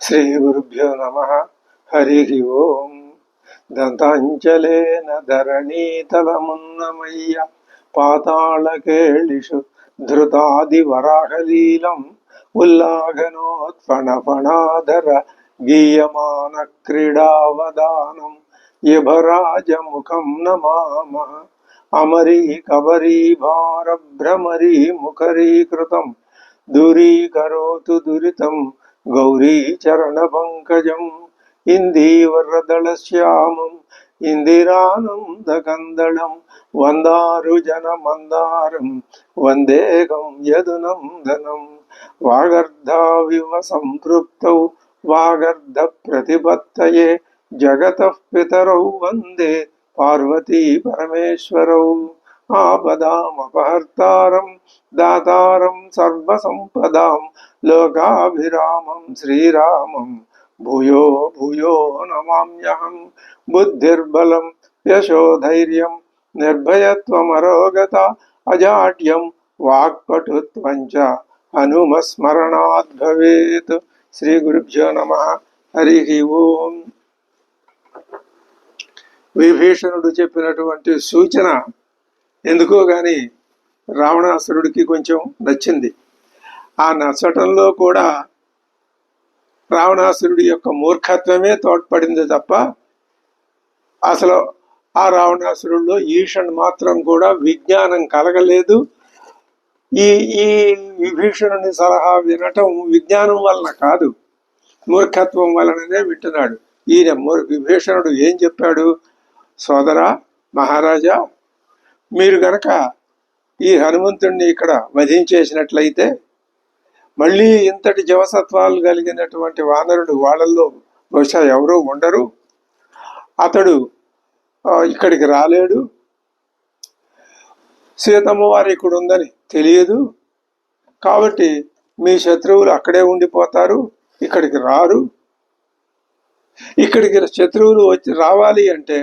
శ్రీ గురుభ్యో నమః. హరి ఓం. దంతాంచలేన ధరణీతలమున్నమయ్య పాతాళకేళిషు ధృతాదివరాహలీలం ఉల్లాఘనోత్ఫణఫణాధర గీయమాన క్రీడావదానం యభరాజముఖం నమామః. అమరీ కబరీ భారభ్రమరీ ముఖరీకృతం దూరీకరోతు దురితం గౌరీ చరణ పంకజం ఇందీవరదళశ్యామం ఇందిరానందకందళం వందారు జన మందారం వందేగం యదునందనం. వాగర్ధావివ సంపృక్తౌ వాగర్ధ ప్రతిపత్తయే జగతః పితరౌ వందే పార్వతీ పరమేశ్వరౌ. ఆపదామపహర్తారం దాతారం సర్వసంపదాం లోకాభిరామం శ్రీరామం భూయో భూయో నమామ్యహం. బుద్ధిర్బలం యశోధైర్యం నిర్భయత్వమరోగత అజాడ్యం వాక్పటుత్వంచ హనుమస్మరణాద్ భవేత్. శ్రీ గురుభ్యో నమః. హరి ఓం. విభీషణుడు చెప్పినటువంటి సూచన ఎందుకో గాని రావణాసురుడికి కొంచెం నచ్చింది. ఆ నచ్చటంలో కూడా రావణాసురుడి యొక్క మూర్ఖత్వమే తోడ్పడింది తప్ప అసలు ఆ రావణాసురుడిలో ఈషణ్ మాత్రం కూడా విజ్ఞానం కలగలేదు. ఈ ఈ విభీషణుని సలహా వినటం విజ్ఞానం వలన కాదు, మూర్ఖత్వం వలననే వింటున్నాడు. ఈయన విభీషణుడు ఏం చెప్పాడు? సోదరా మహారాజా, మీరు గనక ఈ హనుమంతుణ్ణి ఇక్కడ వధించేసినట్లయితే మళ్ళీ ఇంతటి జవసత్వాలు కలిగినటువంటి వానరుడు వాళ్ళల్లో బహుశా ఎవరూ ఉండరు. అతడు ఇక్కడికి రాలేడు. సీతమ్మ వారు ఇక్కడ ఉందని తెలియదు. కాబట్టి మీ శత్రువులు అక్కడే ఉండిపోతారు, ఇక్కడికి రారు. ఇక్కడికి శత్రువులు రావాలి అంటే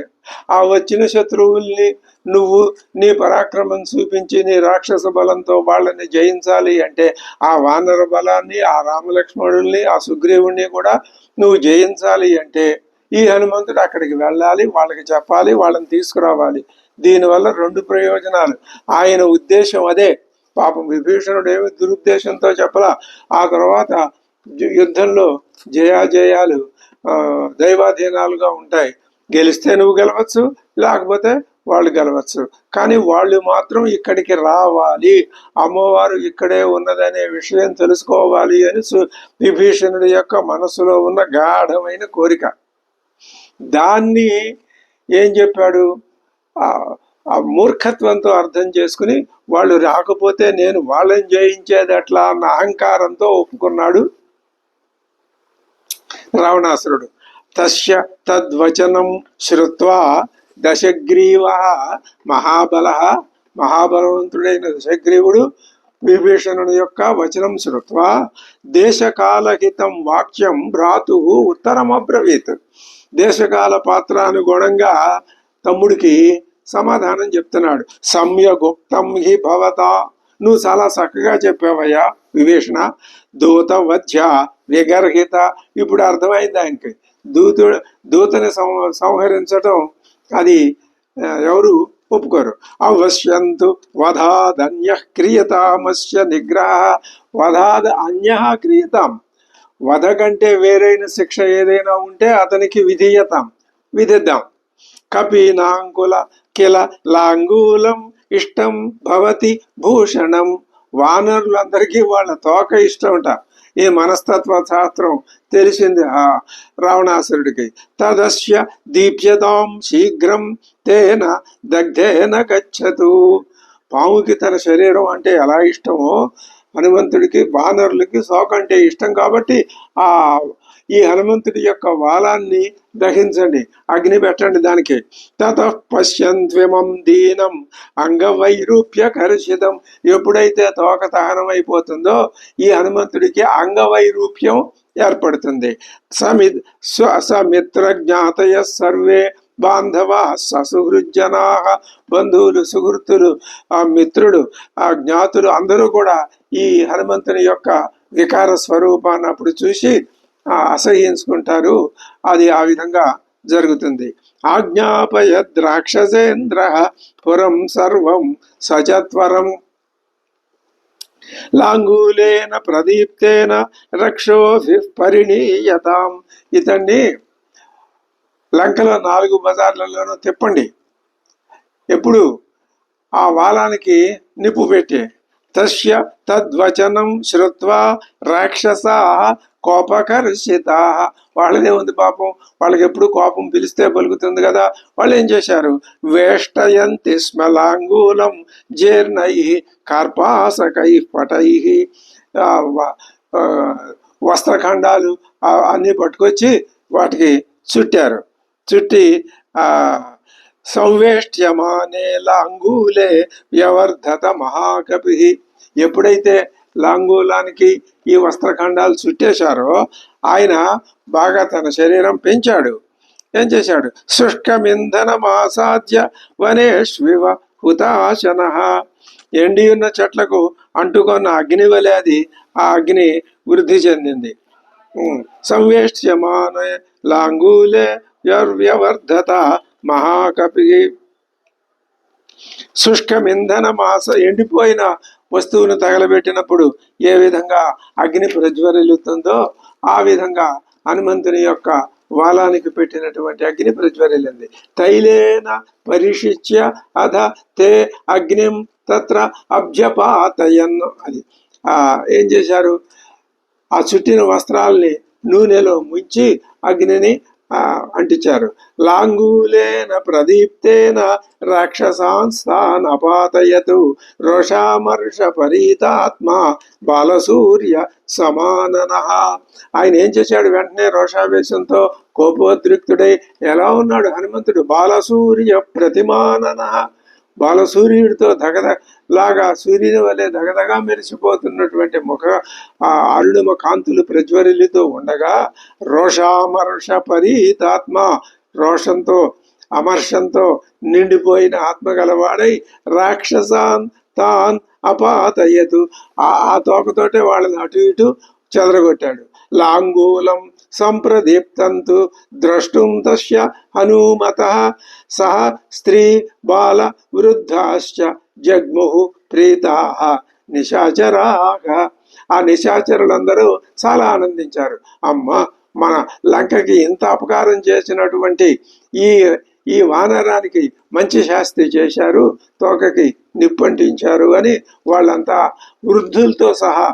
ఆ వచ్చిన శత్రువుల్ని నువ్వు నీ పరాక్రమం చూపించి నీ రాక్షస బలంతో వాళ్ళని జయించాలి అంటే ఆ వానర బలాన్ని, ఆ రామలక్ష్మణుల్ని, ఆ సుగ్రీవుణ్ణి కూడా నువ్వు జయించాలి అంటే ఈ హనుమంతుడు అక్కడికి వెళ్ళాలి, వాళ్ళకి చెప్పాలి, వాళ్ళని తీసుకురావాలి. దీనివల్ల రెండు ప్రయోజనాలు. ఆయన ఉద్దేశం అదే. పాపం విభీషణుడు ఏమి దురుద్దేశంతో చెప్పలా. ఆ తర్వాత యుద్ధంలో జయాజయాలు దైవాధీనాలుగా ఉంటాయి. గెలిస్తే నువ్వు గెలవచ్చు, లేకపోతే వాళ్ళు గెలవచ్చు. కానీ వాళ్ళు మాత్రం ఇక్కడికి రావాలి, అమ్మవారు ఇక్కడే ఉన్నదనే విషయం తెలుసుకోవాలి అని విభీషణుడి యొక్క మనసులో ఉన్న గాఢమైన కోరిక. దాన్ని ఏం చెప్పాడు? ఆ మూర్ఖత్వంతో అర్థం చేసుకుని వాళ్ళు రాకపోతే నేను వాళ్ళని జయించేది ఎట్లా అన్న అహంకారంతో ఒప్పుకున్నాడు రావణాసురుడు. తస్య తద్వచనం శ్రుత్వా దశగ్రీవ మహాబల, మహాబలవంతుడైన దశగ్రీవుడు విభీషణుని యొక్క వచనం శ్రుత్వా దేశకాలహితం వాక్యం భ్రాతు ఉత్తరమబ్రవీత్. దేశకాల పాత్రానుగుణంగా తమ్ముడికి సమాధానం చెప్తున్నాడు. సమ్యగుప్తం హి భవత, నువ్వు చాలా చక్కగా చెప్పావయ్యా విభీషణ. దూత వధ్య విగర్హిత, ఇప్పుడు అర్థమైంది ఆయనకి. దూతని సంహరించటం అది ఎవరు ఒప్పుకోరు. అవశ్యంతు వధాదన్య క్రియతామస్య నిగ్రహ వధాద అన్య క్రియతాం. వధ కంటే వేరైన శిక్ష ఏదైనా ఉంటే అతనికి విధిద్దాం. కపీనాంకుల కిల లాంగూలం ఇష్టం భవతి భూషణం. వానరులందరికీ వాళ్ళ తోక ఇష్టంట. ఈ మనస్తత్వ శాస్త్రం తెలిసింది రావణాసురుడికి. తదస్య దీప్యతాం శీఘ్రం తేన దగ్ధేన గచ్చతు. పాముకి తన శరీరం అంటే ఎలా ఇష్టమో హనుమంతుడికి వానరులకి శోకంటే ఇష్టం. కాబట్టి ఈ హనుమంతుడి యొక్క వాలాన్ని దహించండి, అగ్ని పెట్టండి దానికి. తతః పశ్యంత్విమం దీనం అంగవైరూప్య కర్షితం. ఎప్పుడైతే తోక దహనం అయిపోతుందో ఈ హనుమంతుడికి అంగవైరూప్యం ఏర్పడుతుంది. సమిత్ర జ్ఞాతయ సర్వే బాంధవ ససుహృజ్జనా, బంధువులు, సుహృతులు, ఆ మిత్రుడు, ఆ జ్ఞాతులు అందరూ కూడా ఈ హనుమంతుని యొక్క వికార స్వరూపాన్ని అప్పుడు చూసి అసహ్యించుకుంటారు. అది ఆ విధంగా జరుగుతుంది. ఆజ్ఞాపయద్రాక్షసేంద్ర పురం సర్వం సచత్వరం లాంగూలేన ప్రదీప్తేన రక్షోభి పరిణీయతాం. ఇతన్ని లంకలో 4 బజార్లలోనూ తిప్పండి. ఎప్పుడు ఆ వాలానికి నిప్పు పెట్టే. తస్య తద్వచనం శ్రుత్వా రాక్షసా కోపకర్షితా. వాళ్ళదే ఉంది పాపం, వాళ్ళకి ఎప్పుడు కోపం పిలిస్తే పలుకుతుంది కదా. వాళ్ళు ఏం చేశారు? వేష్టయంతి స్మలాంగూలం జీర్ణై కార్పాసకై పటై. వస్త్రఖండాలు అన్నీ పట్టుకొచ్చి వాటికి చుట్టారు. చుట్టి సంవేష్ట్యమానే లాంగూలే వ్యవర్ధత మహాకపి. ఎప్పుడైతే లాంగూలానికి ఈ వస్త్రఖండాలు చుట్టేశారో ఆయన బాగా తన శరీరం పెంచాడు. ఏం చేశాడు? శుష్కమింధనమాసాద్య వనేష్వివ హుతాశన. ఎండి ఉన్న చెట్లకు అంటుకున్న అగ్ని వలె అది ఆ అగ్ని వృద్ధి చెందింది. సంవేష్ట్యమానే లాంగూలే వ్యవర్ధత మహాకపి. శుష్కమింధన మాస, ఎండిపోయిన వస్తువును తగలబెట్టినప్పుడు ఏ విధంగా అగ్ని ప్రజ్వరిల్లుతుందో ఆ విధంగా హనుమంతుని యొక్క వాలానికి పెట్టినటువంటి అగ్ని ప్రజ్వరిల్లింది. తైలేన పరిశిచ్య అధ తే అగ్నిం తత్ర అభ్యపాతయన్. అది ఏం చేశారు? ఆ చుట్టిన వస్త్రాల్ని నూనెలో ముంచి అగ్నిని అంటించారు. లాంగూలేన ప్రదీప్తేన రాక్షసాన్ అపాతయతు రోషామర్ష పరీతాత్మ బాలసూర్య సమానన. ఆయన ఏం చేశాడు? వెంటనే రోషావేశంతో కోపోద్రిక్తుడై ఎలా ఉన్నాడు హనుమంతుడు? బాలసూర్య ప్రతిమానన. బాలసూర్యుడితో దగదలాగా సూర్యుని వలె దగదగా మెరిసిపోతున్నటువంటి అరుణిమ కాంతులు ప్రజ్వరిల్లుతూ ఉండగా రోషామర్ష పరీతాత్మ, రోషంతో అమర్షంతో నిండిపోయిన ఆత్మ గలవాడై రాక్షసాన్ తాన్ అపాతయతు. ఆ తోకతోటే వాళ్ళని అటు ఇటు చెదరగొట్టాడు. లాంగూలం సంప్రదీప్తంతు ద్రష్టుం తస్య హనుమతః సహ స్త్రీ బాల వృద్ధాశ్చ జగ్ముహు ప్రీతాః నిశాచరాః. ఆ నిశాచరులందరూ చాలా ఆనందించారు. అమ్మ, మన లంకకి ఇంత అపకారం చేసినటువంటి ఈ వానరానికి మంచి శాస్తి చేశారు, తోకకి నిప్పంటించారు అని వాళ్ళంతా వృద్ధులతో సహా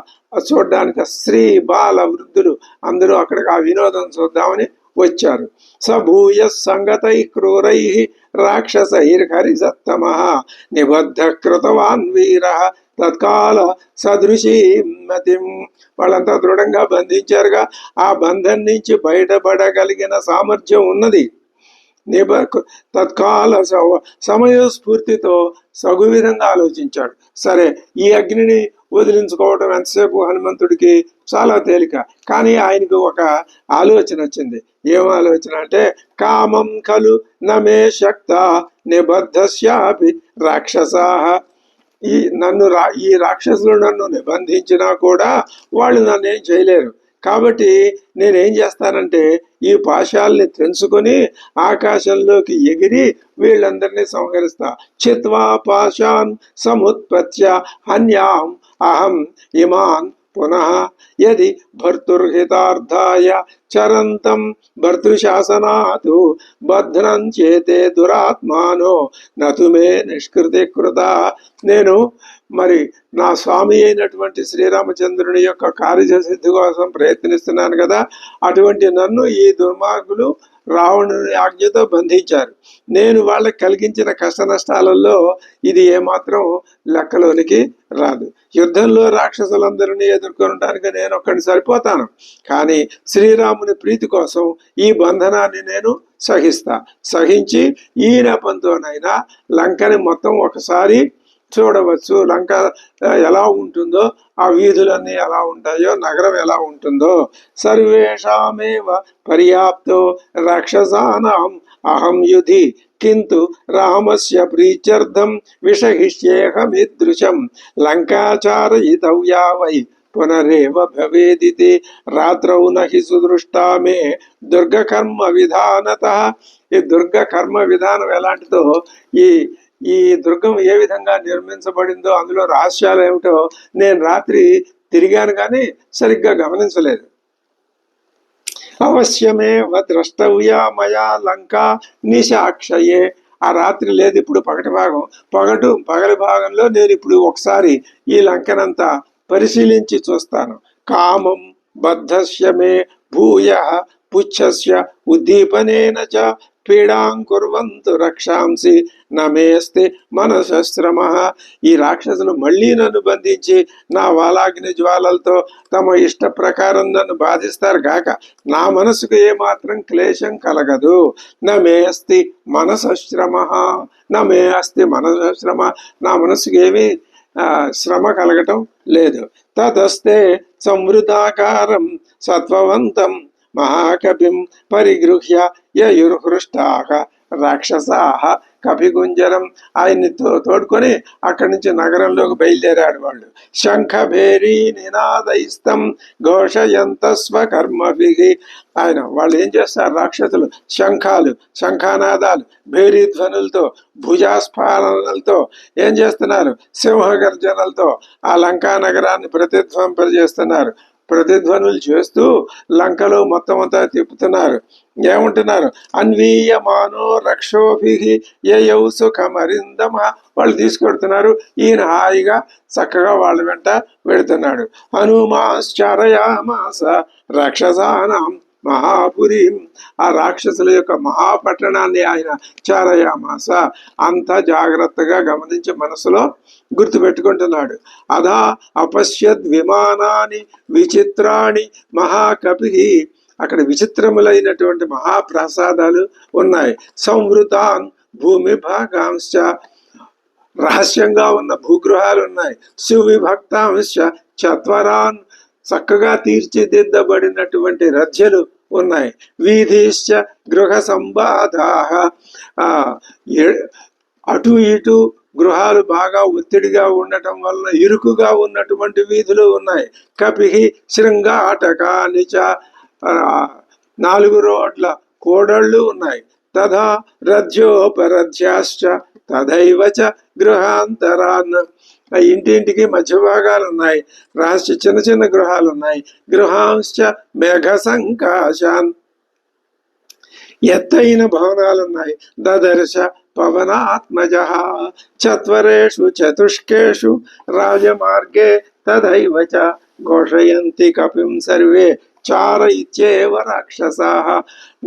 చూడడానికి, స్త్రీ బాల వృద్ధులు అందరూ అక్కడికి ఆ వినోదం చూద్దామని వచ్చారు. సభూయ సంగతై క్రూరై రాక్షసైర్హరిసత్తమ నిబద్ధ కృతవాన్ వీర తత్కాల సదృశీమతిం. వాళ్ళంతా దృఢంగా బంధించారుగా. ఆ బంధం నుంచి బయటపడగలిగిన సామర్థ్యం ఉన్నది. తత్కాల సమయస్ఫూర్తితో సగు విధంగా ఆలోచించాడు. సరే, ఈ అగ్నిని వదిలించుకోవటం ఎంతసేపు హనుమంతుడికి చాలా తేలిక. కానీ ఆయనకు ఒక ఆలోచన వచ్చింది. ఏం ఆలోచన అంటే, కామం ఖలు నమే శక్త నిబద్ధస్యాపి రాక్షసాః. ఈ రాక్షసులు నన్ను నిబంధించినా కూడా వాళ్ళు నన్నేం చేయలేరు. కాబట్టి నేనేం చేస్తానంటే ఈ పాశాల్ని తెంచుకొని ఆకాశంలోకి ఎగిరి వీళ్ళందరినీ సంహరిస్తా. చిత్వా పాశాన్ సముత్పత్య హన్యాం అహం ఇమాన్ పునః యది భర్తుర్హితార్థాయ చరంతం భర్తృశాసనాతు బధ్నం చేతే దురాత్మానో నతుమే నిష్కృతి కృత. నేను మరి నా స్వామి అయినటువంటి శ్రీరామచంద్రుని యొక్క కార్యసిద్ధి కోసం ప్రయత్నిస్తున్నాను కదా, అటువంటి నన్ను ఈ దుర్మార్గులు రావణుని ఆజ్ఞతో బంధించారు. నేను వాళ్ళకి కలిగించిన కష్ట నష్టాలలో ఇది ఏమాత్రం లెక్కలోనికి రాదు. యుద్ధంలో రాక్షసులందరినీ ఎదుర్కొనడానికి నేను ఒక్కడిని సరిపోతాను. కానీ శ్రీరాముని ప్రీతి కోసం ఈ బంధనాన్ని నేను సహించి ఈ నెపంతోనైనా లంకని మొత్తం ఒకసారి చూడవచ్చు. లంక ఎలా ఉంటుందో, ఆ వీధులన్నీ ఎలా ఉంటాయో, నగరం ఎలా ఉంటుందో. సర్వేషామేవ పర్యాప్తో రాక్షసానాం అహం యుధి కింటు రామస్య ప్రీత్యర్థం విషహిష్యేహమిదృశం లంకాచారయితవ్యా వై పునరేవ భవేదితి రాత్రౌ నహి సుదృష్టా మే దుర్గకర్మ విధానత. ఈ దుర్గ కర్మ విధానం ఎలాంటిదో, ఈ ఈ దుర్గం ఏ విధంగా నిర్మించబడిందో, అందులో రహస్యాలు ఏమిటో నేను రాత్రి తిరిగాను కానీ సరిగ్గా గమనించలేదు. అవశ్యమేవ ద్రష్టవ్యా మయా లంకా నిశాక్షయే. ఆ రాత్రి లేదు, ఇప్పుడు పగటి భాగం. పగలి భాగంలో నేను ఇప్పుడు ఒకసారి ఈ లంకనంతా పరిశీలించి చూస్తాను. కామం బద్ధస్య మే భూయ పుచ్చస్య ఉద్దీపనేన చ పీడాం కుర్వంతు రక్షాంసి నమేస్తే మనశ్రమ. ఈ రాక్షసులు మళ్ళీ నన్ను బంధించి నా వాలాగ్ని జ్వాలలతో తమ ఇష్ట ప్రకారం నన్ను బాధిస్తారు గాక నా మనసుకు ఏమాత్రం క్లేశం కలగదు. నమే అస్తి మనశ్రమ, నమే అస్తి మనశ్రమ, నా మనసుకు ఏమీ శ్రమ కలగటం లేదు. తదస్తే సంవృతాకారం సత్వవంతం మహాకపిం పరిగృహ్య యయుర్హృష్టాః రాక్షసాః కపిగుంజరం. ఆయన్ని తోడుకొని అక్కడి నుంచి నగరంలోకి బయలుదేరాడు వాళ్ళు. శంఖభేరీ నినాదయిస్తం ఘోషయంత స్వకర్మభిః. వాళ్ళు ఏం చేస్తారు, రాక్షసులు శంఖాలు, శంఖానాదాలు, భేరీ ధ్వనులతో, భుజాస్ఫాలనలతో ఏం చేస్తున్నారు, సింహగర్జనలతో ఆ లంకా నగరాన్ని ప్రతిధ్వంపజేస్తున్నారు. ప్రతిధ్వనులు చేస్తూ లంకలో మొత్తం అంతా తిప్పుతున్నారు. ఏమంటున్నారు, అన్వీయమానో రక్షోభిః యయౌ సుఖమరిందమ. వాళ్ళు తీసుకెడుతున్నారు, ఈయన హాయిగా చక్కగా వాళ్ళ వెంట వెళుతున్నాడు. హనుమాశ్చరయామాస రాక్షసానాం మహాపురీం. ఆ రాక్షసుల యొక్క మహాపట్టణాన్ని ఆయన చారయామాస. అంతా జాగ్రత్తగా గమనించి మనసులో గుర్తుపెట్టుకుంటున్నాడు. అదా అపశ్యద్ విమానాన్ని విచిత్రాణి మహాకపి. అక్కడ విచిత్రములైనటువంటి మహాప్రసాదాలు ఉన్నాయి. సంవృతాన్ భూమి భాగాంశ, రహస్యంగా ఉన్న భూగృహాలు ఉన్నాయి. సువిభక్తాంశ చత్వరాన్, చక్కగా తీర్చిదిద్దబడినటువంటి రజ్యలు ఉన్నాయి. వీధిశ్చ గృహ సంబాధా, అటు ఇటు గృహాలు బాగా ఒత్తిడిగా ఉండటం వలన ఇరుకుగా ఉన్నటువంటి వీధులు ఉన్నాయి. కపిహి శృంగాటకాని చ, 4 రోడ్ల కోడళ్ళు ఉన్నాయి. తథా రజ్యోపరధ్యాశ్చ తథైవ చ గృహాంతరాన్. ఇంటింటికి మధ్య భాగాలు ఉన్నాయి, రహస్య చిన్న చిన్న గృహాలు ఉన్నాయి. గృహాంశ్చ మేఘ సంకాశాన్, ఎత్తైన భవనాలున్నాయి. దదర్శ పవనాత్మజ చత్వరేషు చతుష్కేషు రాజమార్గే తథైవ చ ఘోషయంతి కపిం సర్వే చార ఇచ్చేవ రాక్షసాః.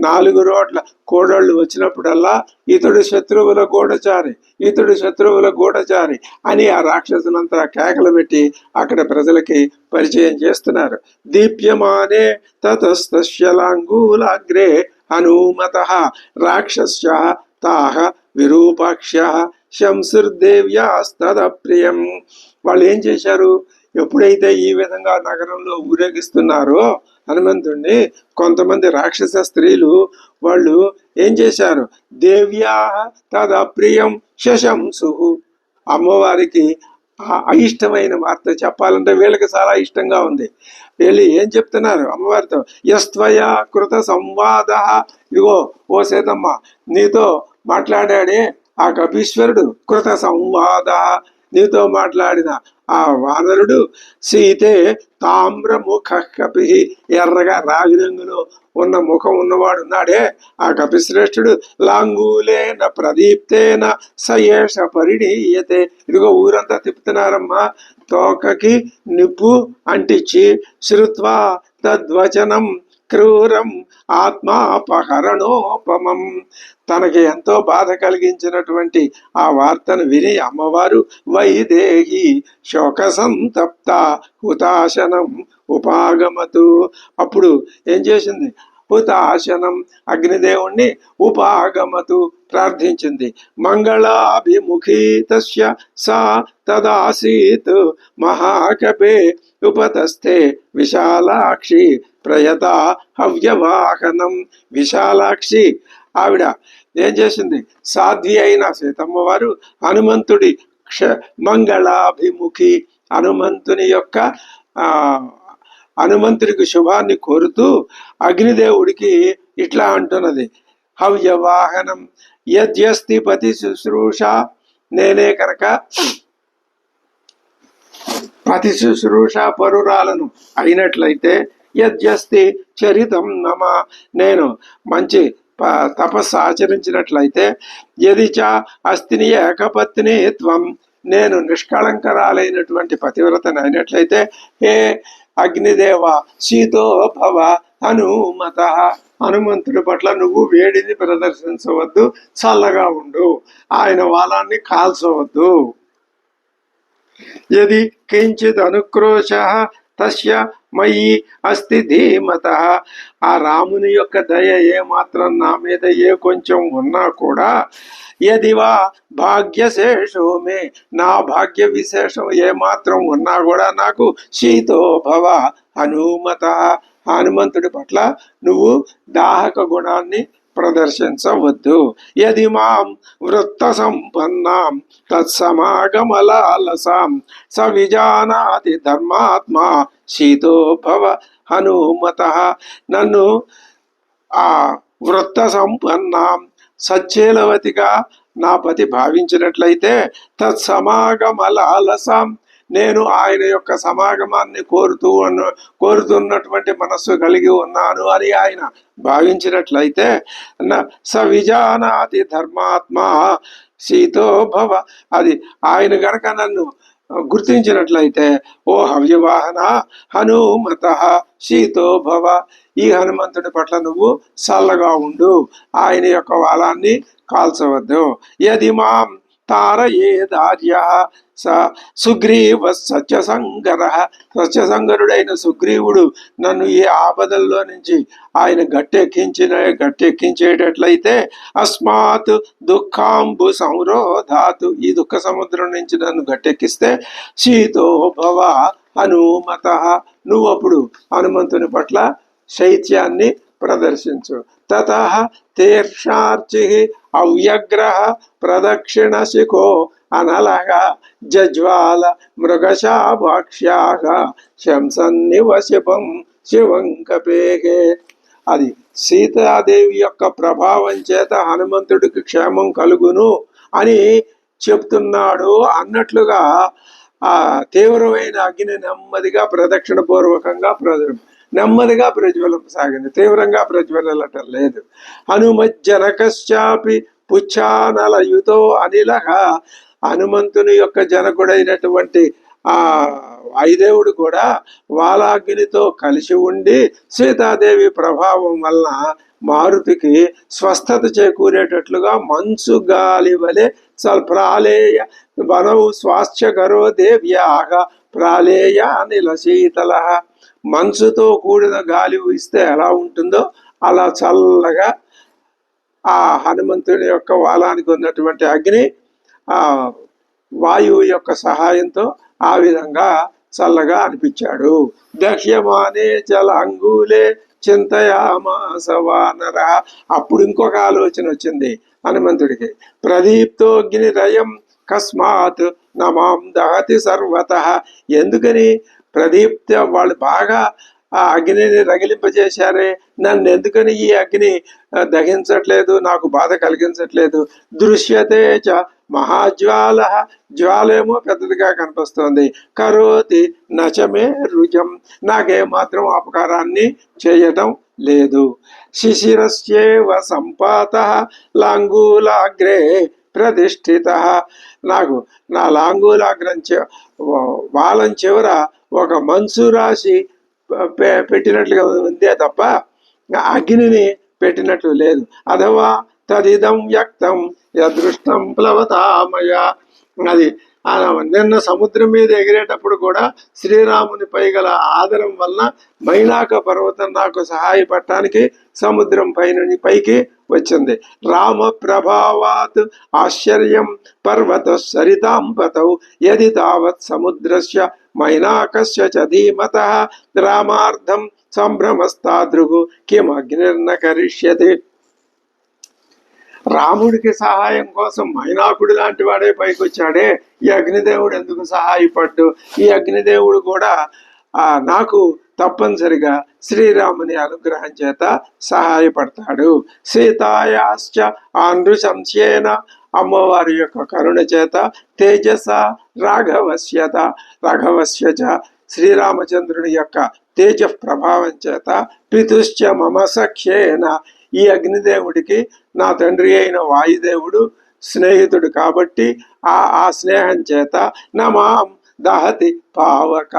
4 రోడ్ల కోడళ్ళు వచ్చినప్పుడల్లా ఇతడు శత్రువుల గూఢచారి, ఇతడు శత్రువుల గూఢచారి అని ఆ రాక్షసులంతా కేకలు పెట్టి అక్కడ ప్రజలకి పరిచయం చేస్తున్నారు. దీప్యమానే తతస్తస్య లాంగూలాగ్రే హనుమతః రాక్షస్యః తాః విరూపాక్ష్యః శంసుర్దేవ్యాస్తద ప్రియం. వాళ్ళు ఏం చేశారు, ఎప్పుడైతే ఈ విధంగా నగరంలో ఊరేగిస్తున్నారో హనుమంతుణ్ణి, కొంతమంది రాక్షస స్త్రీలు వాళ్ళు ఏం చేశారు, దేవ్యా తద ప్రియం శశంసు. అమ్మవారికి అయిష్టమైన వార్త చెప్పాలంటే వీళ్ళకి చాలా ఇష్టంగా ఉంది. వీళ్ళు ఏం చెప్తున్నారు అమ్మవారితో, యస్త్వయా కృత సంవాద. ఇదిగో ఓ సీతమ్మ, నీతో మాట్లాడాడే ఆ కపీశ్వరుడు, కృత సంవాద, నీతో మాట్లాడిన ఆ వానరుడు, సీతే తామ్రముఖ కపి, ఎర్రగా రాగి రంగులో ఉన్న ముఖం ఉన్నవాడు ఉన్నాడే ఆ కపిశ్రేష్ఠుడు, లాంగూలేన ప్రదీప్తేన సయేష పరిణీయతే. ఇదిగో ఊరంతా తిప్పుతున్నారమ్మా, తోకకి నిప్పు అంటించి, శ్రుత్వా తద్వచనం క్రూరం ఆత్మాపహరణోపమం. తనకి ఎంతో బాధ కలిగించినటువంటి ఆ వార్తను విని అమ్మవారు వైదేహి శోక సంతప్త హుతాశనం ఉపాగమతు. అప్పుడు ఏం చేసింది, హుతాశనం అగ్నిదేవుణ్ణి ఉపాగమతు ప్రార్థించింది. మంగళాభిముఖీ తస్య సా తదాసీత్ మహాకపే ఉపతస్థే విశాలాక్షి ప్రయత హవ్యవాహనం. విశాలాక్షి ఆవిడ ఏం చేసింది, సాధ్వి అయిన సీతమ్మ వారు హనుమంతుడి మంగళాభిముఖి, హనుమంతుని యొక్క హనుమంతుడికి శుభాన్ని కోరుతూ అగ్నిదేవుడికి ఇట్లా అంటున్నది, హవ్యవాహనం యద్యస్తి పతి శుశ్రూష, నేనే కనుక పతి శుశ్రూష పరురాలను అయినట్లయితే, యద్యస్తి చరితం నమ, నేను మంచి తపస్సు ఆచరించినట్లయితే, యదిచ అస్తిని ఏకపత్ని త్వం, నేను నిష్కళంకరాలైనటువంటి పతివ్రతను అయినట్లయితే, హే అగ్నిదేవ శీతో భవ హనుమత, హనుమంతుడి పట్ల నువ్వు వేడిని ప్రదర్శించవద్దు, చల్లగా ఉండు, ఆయన వాలాన్ని కాల్చవద్దు. యది కించిత్ అనుక్రోశ తస్య మయి అస్తి ధీమత, ఆ రాముని యొక్క దయ ఏమాత్రం నా మీద ఏ కొంచెం ఉన్నా కూడా, యదివా భాగ్యశేషో మే, నా భాగ్య విశేషం ఏమాత్రం ఉన్నా కూడా నాకు శీతో భవ హనుమత, హనుమంతుడి పట్ల నువ్వు దాహక గుణాన్ని ప్రదర్శించవద్దు. యది మాం వృత్త సంపన్నాం తత్సమాగమలాలసాం స విజానాతి ధర్మాత్మా శీతో భవ హనుమత, నన్ను ఆ వృత్త సంపన్నాం సచ్చేలవతిగా నా పతి భావించినట్లయితే, తత్సమాగమలాలసాం, నేను ఆయన యొక్క సమాగమాన్ని కోరుతున్నటువంటి మనస్సు కలిగి ఉన్నాను అని ఆయన భావించినట్లయితే, స విజానాతి ధర్మాత్మ శీతో భవ, అది ఆయన గనక నన్ను గుర్తించినట్లయితే, ఓ హవ్యవాహన హనుమత శీతో భవ, ఈ హనుమంతుడి పట్ల నువ్వు చల్లగా ఉండు, ఆయన యొక్క వాలాన్ని కాల్చవద్దు. యది మాం తారయేదార్య స సుగ్రీవ సత్యసంగర, సత్యసంగరుడైన సుగ్రీవుడు నన్ను ఏ ఆపదల్లో నుంచి ఆయన గట్టెక్కించేటట్లయితే, అస్మాత్ దుఃఖాంబు సంరోధాతు, ఈ దుఃఖ సముద్రం నుంచి నన్ను గట్టెక్కిస్తే, శీతో భవ హనుమత, నువ్వు అప్పుడు హనుమంతుని పట్ల శైత్యాన్ని ప్రదర్శించు. తతః తీర్షార్చి అవ్యగ్రహ ప్రదక్షిణ శిఖో అనలగ జజ్వాల మృగశాభాక్ష్యాగ శంసన్నివశిపం శివంకపేగే, అది సీతాదేవి యొక్క ప్రభావం చేత హనుమంతుడికి క్షేమం కలుగును అని చెప్తున్నాడు అన్నట్లుగా ఆ తీవ్రమైన అగ్ని నెమ్మదిగా ప్రదక్షిణ పూర్వకంగా నెమ్మదిగా ప్రజ్వలింపసాగింది, తీవ్రంగా ప్రజ్వలటం లేదు. హనుమజ్జనకశ్చాపి పుచ్ఛానలయుతో అనిలహ, హనుమంతుని యొక్క జనకుడైనటువంటి ఆ వాయుదేవుడు కూడా వాలాగ్నితో కలిసి ఉండి సీతాదేవి ప్రభావం వలన మారుతికి స్వస్థత చేకూరేటట్లుగా మంచు గాలి వలె ప్రాళేయ వనవు స్వాస్థ్యకరో దేవ్యాగ ప్రాళేయ అనిల శీతల, మంచుతో కూడిన గాలి ఇస్తే ఎలా ఉంటుందో అలా చల్లగా ఆ హనుమంతుడి యొక్క వాలానికి ఉన్నటువంటి అగ్ని ఆ వాయువు యొక్క సహాయంతో ఆ విధంగా చల్లగా అనిపించాడు. దహ్యమానే చల అంగులే చింతయామాస వానర, అప్పుడు ఇంకొక ఆలోచన వచ్చింది హనుమంతుడికి. ప్రదీప్తోగ్ని రయం కస్మాత్ నమాం దహతి సర్వత, ఎందుకని ప్రదీప్త వాళ్ళు బాగా ఆ అగ్నిని రగిలింపజేశారే, నన్ను ఎందుకని ఈ అగ్ని దహించట్లేదు, నాకు బాధ కలిగించట్లేదు. దృశ్యతే చ మహాజ్వాల, జ్వాలేమో పెద్దదిగా కనిపిస్తోంది. కరోతి నచమే రుజం, నాకేమాత్రం అపకారాన్ని చేయటం లేదు. శిశిరస్యేవ సంపాత లాంగూలాగ్రే ప్రతిష్ఠిత, నాకు నా లాంగూలాగ్రం వాలం చివర ఒక మంచు రాశి పెట్టినట్లుగా ఉందే తప్ప అగ్నిని పెట్టినట్లు లేదు. అథవా తదిదం వ్యక్తం యదృష్టం ప్లవతామయ, అది నిన్న సముద్రం మీద ఎగిరేటప్పుడు కూడా శ్రీరామునిపై గల ఆదరం వలన మైనాక పర్వతం నాకు సహాయపడటానికి సముద్రం పైకి వచ్చింది. రామ ప్రభావాత్ ఆశ్చర్యం పర్వత సరితాంపతౌ యది తావత్ సముద్రస్య మైనాకస్య చ ధీమతః రామార్థం సంభ్రమస్తాదృగు కిమగ్నిర్న కరిష్యతి, రాముడికి సహాయం కోసం మైనాకుడు లాంటి వాడే పైకి వచ్చాడే, ఈ అగ్నిదేవుడు ఎందుకు సహాయపడ్డు? ఈ అగ్నిదేవుడు కూడా నాకు తప్పనిసరిగా శ్రీరాముని అనుగ్రహం చేత సహాయపడతాడు. సీతాయాశ్చ ఆనృశంస్యేన అమ్మవారి యొక్క కరుణ చేత తేజస రాఘవస్యచ శ్రీరామచంద్రుని యొక్క తేజ ప్రభావం చేత పితుశ్చ మమ సఖ్యేన ఈ అగ్నిదేవుడికి నా తండ్రి అయిన వాయుదేవుడు స్నేహితుడు కాబట్టి ఆ స్నేహం చేత నమాం దహతి పావక.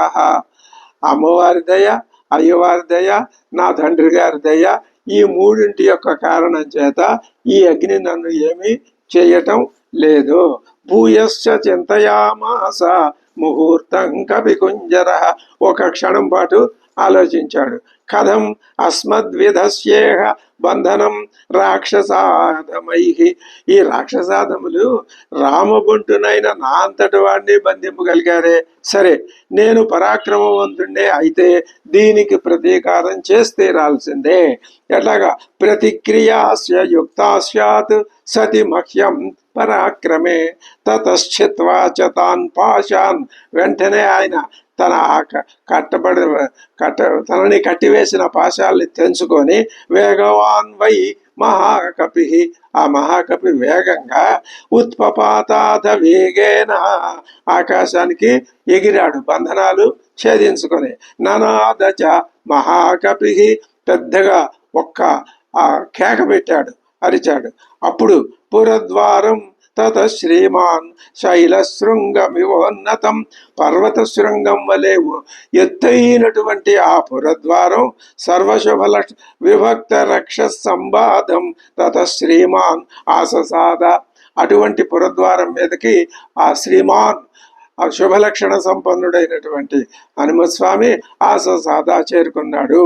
అమ్మవారి దయ, అయ్యవారి దయ, నా తండ్రి గారి దయ, ఈ మూడింటి యొక్క కారణం చేత ఈ అగ్ని నన్ను ఏమీ చేయటం లేదు. భూయశ్చ చింతయామాస ముహూర్తం కవికుంజర. ఒక క్షణం పాటు ఆలోచించాడు. కథం అస్మద్విధస్యేహ బంధనం రాక్షసాధమై. ఈ రాక్షసాధములు రామబొంటునైన నా అంతటి వాడిని బంధింపగలిగారే. సరే, నేను పరాక్రమవంతుడే అయితే దీనికి ప్రతీకారం చేసి తీరాల్సిందే. ఎట్లాగా? ప్రతిక్రియాస్య యుక్తా స్యాత్ సతి మహ్యం పరాక్రమే తతశ్చిత్వా చ తాన్ పాశాన్. వెంటనే ఆయన తనని కట్టివేసిన పాశాలని తెంచుకొని వేగవాన్ వై మహాకపి. ఆ మహాకపి వేగంగా ఉత్పపాతాథ వేగేన ఆకాశానికి ఎగిరాడు, బంధనాలు ఛేదించుకొని. ననాదచ మహాకపి. పెద్దగా ఒక్క కేక పెట్టాడు, అరిచాడు. అప్పుడు పురద్వారం తత శ్రీమాన్ శైలశృంగమివోన్నతం. పర్వత శృంగం వలె ఎత్తైనటువంటి ఆ పురద్వారం సర్వశుభ విభక్త రక్ష సంబాధం తత శ్రీమాన్ ఆససాద. అటువంటి పురద్వారం మీదకి ఆ శ్రీమాన్, ఆ శుభలక్షణ సంపన్నుడైనటువంటి హనుమస్వామి ఆససాద చేరుకున్నాడు.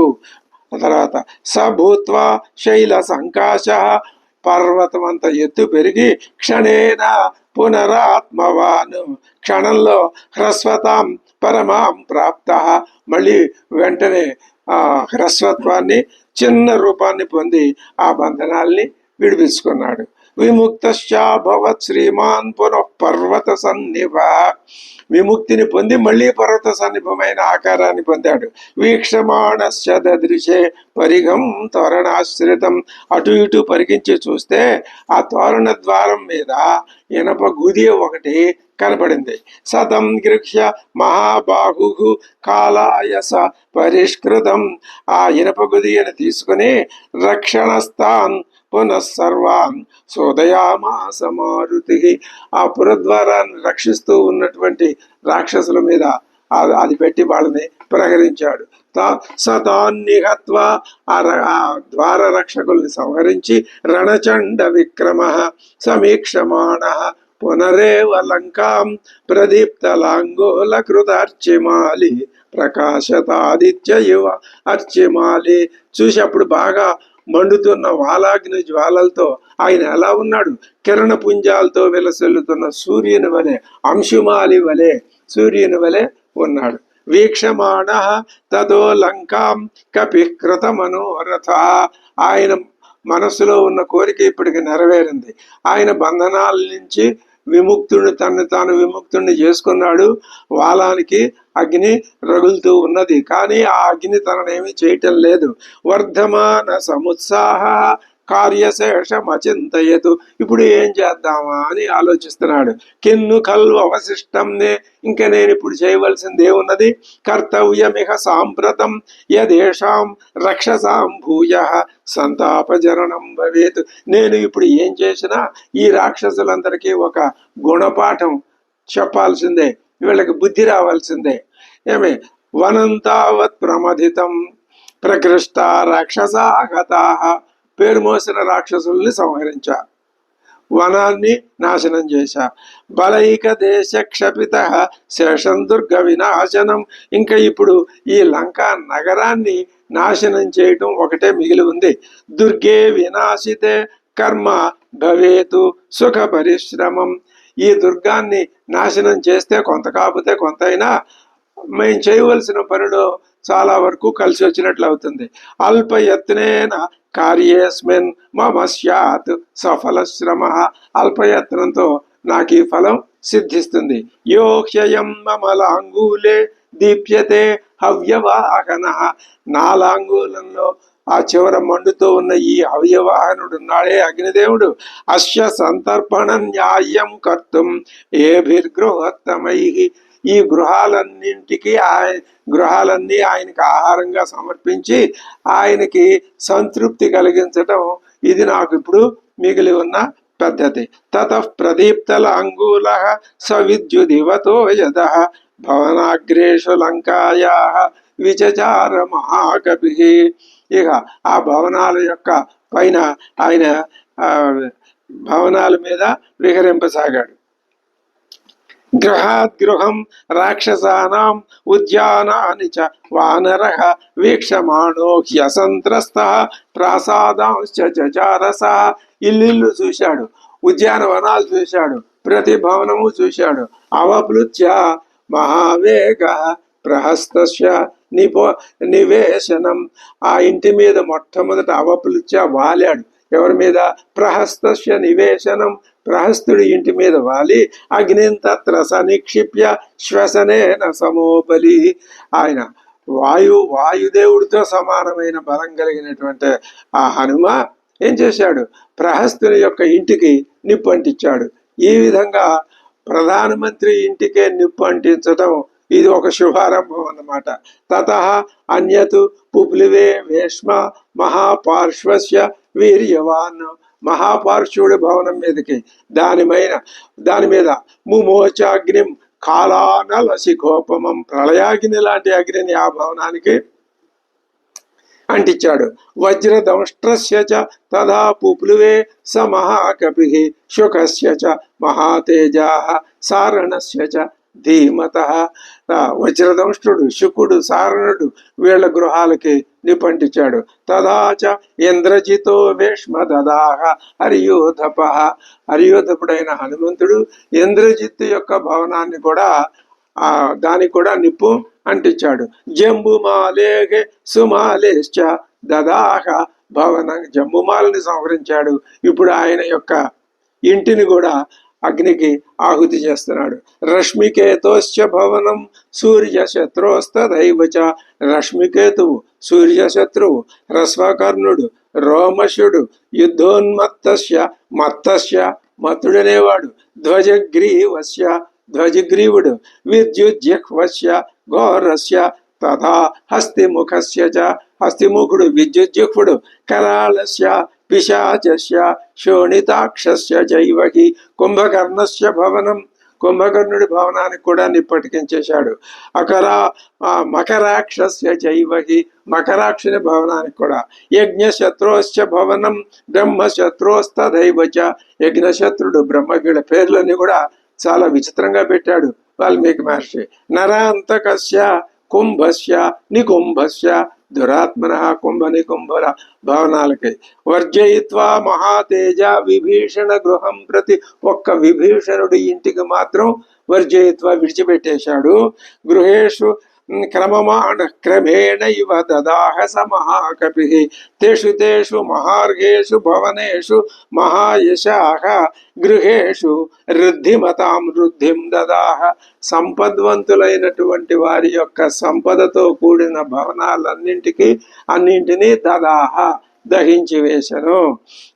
తర్వాత సభూత్వా శైల సంకాశ. పర్వతం అంత ఎత్తు పెరిగి క్షణేన పునరాత్మవాను. క్షణంలో హ్రస్వతాం పరమాం ప్రాప్త. మళ్ళీ వెంటనే హ్రస్వత్వాన్ని, చిన్న రూపాన్ని పొంది ఆ బంధనాల్ని విడిపించుకున్నాడు. విముక్తశ్చాభవత్ శ్రీమాన్ పునః పర్వత సన్నిభ. విముక్తిని పొంది మళ్ళీ పర్వత సన్నిభమైన ఆకారాన్ని పొందాడు. వీక్షమాణస్య దదృశే పరిగం తోరణాశ్రితం. అటు ఇటు పరికించి చూస్తే ఆ తోరణ ద్వారం మీద ఇనప గుది ఒకటి కనపడింది. సతం గృహ్య మహాబాహు కాలాయస పరిష్కృతం. ఆ ఇనప గుదిని తీసుకుని రక్షణస్థాన్ పునఃసర్వాన్ సోదయామాస మారుతి. ఆ పురద్వారాన్ని రక్షిస్తూ ఉన్నటువంటి రాక్షసుల మీద అది పెట్టి వాళ్ళని ప్రహరించాడు. సతాన్నిహత్వా ఆ ద్వార రక్షకుల్ని సంహరించి రణచండ విక్రమ సమీక్షమాణ పునరేవ లంకాం ప్రదీప్తలాంగోల కృతార్చిమాలి ప్రకాశతాదిత్య యువ అర్చిమాలి. చూసి అప్పుడు బాగా మండుతున్న వాలాగ్ని జ్వాలలతో ఆయన ఎలా ఉన్నాడు? కిరణ పుంజాలతో విలసిల్లుతున్న సూర్యుని వలె, అంశుమాలి వలె, సూర్యుని వలె ఉన్నాడు. వీక్షమాణ తదో లంకాం కపికృత మనోరథ. ఆయన మనసులో ఉన్న కోరిక ఇప్పటికి నెరవేరింది. ఆయన బంధనాల నుంచి తన్ను తాను విముక్తుడిని చేసుకున్నాడు. వాలానికి అగ్ని రగులుతూ ఉన్నది, కానీ ఆ అగ్ని తననేమి చేయటం లేదు. వర్ధమాన సముత్సాహ కార్యశేషం అచింతయతు. ఇప్పుడు ఏం చేద్దామా అని ఆలోచిస్తున్నాడు. కిన్ను కల్వ అవశిష్టంనే. ఇంకా నేను ఇప్పుడు చేయవలసింది ఏమున్నది? కర్తవ్యమిహ సాంప్రతం యదేషాం రక్షసాం భూయ సంతాపజరణం భవేత్. నేను ఇప్పుడు ఏం చేసినా ఈ రాక్షసులందరికీ ఒక గుణపాఠం చెప్పాల్సిందే, వీళ్ళకి బుద్ధి రావాల్సిందే. ఏమి? వనంతావత్ ప్రమథితం ప్రకృష్ట రాక్షసాగతా. పేరు మోసిన రాక్షసుల్ని సంహరించా, వనాన్ని నాశనం చేశా. బలైక దేశ క్షపిత శేషం దుర్గ వినాశనం. ఇంకా ఇప్పుడు ఈ లంకా నగరాన్ని నాశనం చేయటం ఒకటే మిగిలి ఉంది. దుర్గే వినాశితే కర్మ భవేతు సుఖ పరిశ్రమం. ఈ దుర్గాన్ని నాశనం చేస్తే కొంత కాకపోతే కొంత అయినా మేము చేయవలసిన పనిలో చాలా వరకు కలిసి వచ్చినట్లు అవుతుంది. అల్పయత్నేన కార్యేస్మిన్ మమ స్యాత్ సఫల శ్రమ. అల్పయత్నంతో నాకు ఈ ఫలం సిద్ధిస్తుంది. యోహ్యయం మమలాంగూలే దీప్యతే హవ్యవాహన. 4 అంగుళంలో ఆ చివర మండుతూ ఉన్న ఈ హవ్యవాహనుడు ఉన్నాడే అగ్నిదేవుడు. అస్య సంతర్పణ న్యాయం కర్తుం ఏభిర్గృహోత్తమై. ఈ గృహాలన్నీ ఆయనకి ఆహారంగా సమర్పించి ఆయనకి సంతృప్తి కలిగించటం ఇది నాకు ఇప్పుడు మిగిలి ఉన్న పద్ధతి. తతః ప్రదీప్తల అంగూల సవిద్యుదివతో యద భవనాగ్రేషు లంకాయా విచచార మహాకవి. ఇక ఆ భవనాల యొక్క పైన ఆయన భవనాల మీద విహరింపసాగాడు. గృహాద్గృహం రాక్షసానాం ఉద్యానాని చ వానరః వీక్షమాణో హ్యసంత్రస్తః ప్రాసాదాంశ్చ చచారస. ఇల్లు చూశాడు, ఉద్యానవనాలు చూశాడు, ప్రతి భవనము చూశాడు. అవప్లుత్య మహావేగ ప్రహస్తస్య నివేశనం. ఆ ఇంటి మీద మొట్టమొదట అవప్లుత్య వాలాడు. ఎవరి మీద? ప్రహస్తస్య నివేశనం. ప్రహస్తుడి ఇంటి మీద వాలి అగ్నిం తత్ర సనిక్షిప్య శ్వసనేన సమోబలి. ఆయన వాయుదేవుడితో సమానమైన బలం కలిగినటువంటి ఆ హనుమ ఏం చేశాడు? ప్రహస్తుని యొక్క ఇంటికి నిప్పు అంటించాడు. ఈ విధంగా ప్రధానమంత్రి ఇంటికే నిప్పు అంటించటం ఇది ఒక శుభారంభం అన్నమాట. తతః అన్యతు పుప్లివే వేష్మ మహాపార్శ్వస్య వీర్యవాన్. మహాపార్శ్వుడి భవనం మీదకి దాని మీద ముమోచాగ్నిం కాలానలసికోపమం. ప్రళయాగ్ని లాంటి అగ్నిని ఆ భవనానికి అంటించాడు. వజ్రదంష్ట్రస్య చ తదా పుప్లువే స మహాకపి శుకస్య చ మహాతేజాః సారణస్య చ ధీమతః. వజ్రదంష్టుడు, శుకుడు, సారణుడు వీళ్ళ గృహాలకి నిపంటించాడు. తదాచ ఇంద్రజితో వేష్మ దదాహ హరియోధప. హరియోధపుడైన హనుమంతుడు ఇంద్రజిత్తు యొక్క భవనాన్ని కూడా దానికి కూడా నిప్పు అంటించాడు. జంబుమాలేగే సుమాలేశ్చ దదాహ భవన. జంబుమాలని సంహరించాడు. ఇప్పుడు ఆయన యొక్క ఇంటిని కూడా అగ్నికి ఆహుతి చేస్తున్నాడు. రశ్మికేతోశ్చ భవనం సూర్యశత్రోస్తదైవచ. రశ్మికేతువు సూర్యశత్రువు, హ్రస్వకర్ణుడు, రోమశుడు, యుద్ధోన్మత్తస్య మత్తస్య మత్తుడనేవాడు, ధ్వజగ్రీవస్య ధ్వజగ్రీవుడు, విద్యుజ్జిహ్వస్య ఘోరస్య తథా హస్తిముఖస్య చ హస్తిముఖుడు విద్యుజ్జిహ్వుడు, కరాళస్య పిశాచస్య శోణితాక్షస్య చైవహి. కుంభకర్ణస్య భవనం. కుంభకర్ణుడి భవనానికి కూడా నిప్పటికించేశాడు. మకరాక్షస్య చైవహి. మకరాక్షుని భవనానికి కూడా. యజ్ఞశత్రోశ్చ భవనం బ్రహ్మశత్రోస్తదైవచ. యజ్ఞశత్రుడు, బ్రహ్మ వీళ్ళ పేర్లన్నీ కూడా చాలా విచిత్రంగా పెట్టాడు వాల్మీకి మహర్షి. నరాంతకస్య కుంభస్య నికుంభస్య దురాత్మన. కుంభ నికుంభల భవనాలకి. వర్జయిత్వా మహాతేజ విభీషణ గృహం ప్రతి. ఒక్క విభీషణుడి ఇంటికి మాత్రం వర్జయిత్వా విడిచిపెట్టేశాడు. గృహేషు క్రమేణ ఇవ దదాహ స మహాకపి. తేషు మహార్ఘేషు భవనేషు మహాయశాః గృహేషు రుద్ధిమతాం వృద్ధిం దదాహ. సంపద్వంతులైనటువంటి వారి యొక్క సంపదతో కూడిన అన్నింటినీ దదాహ దహించి వేశను.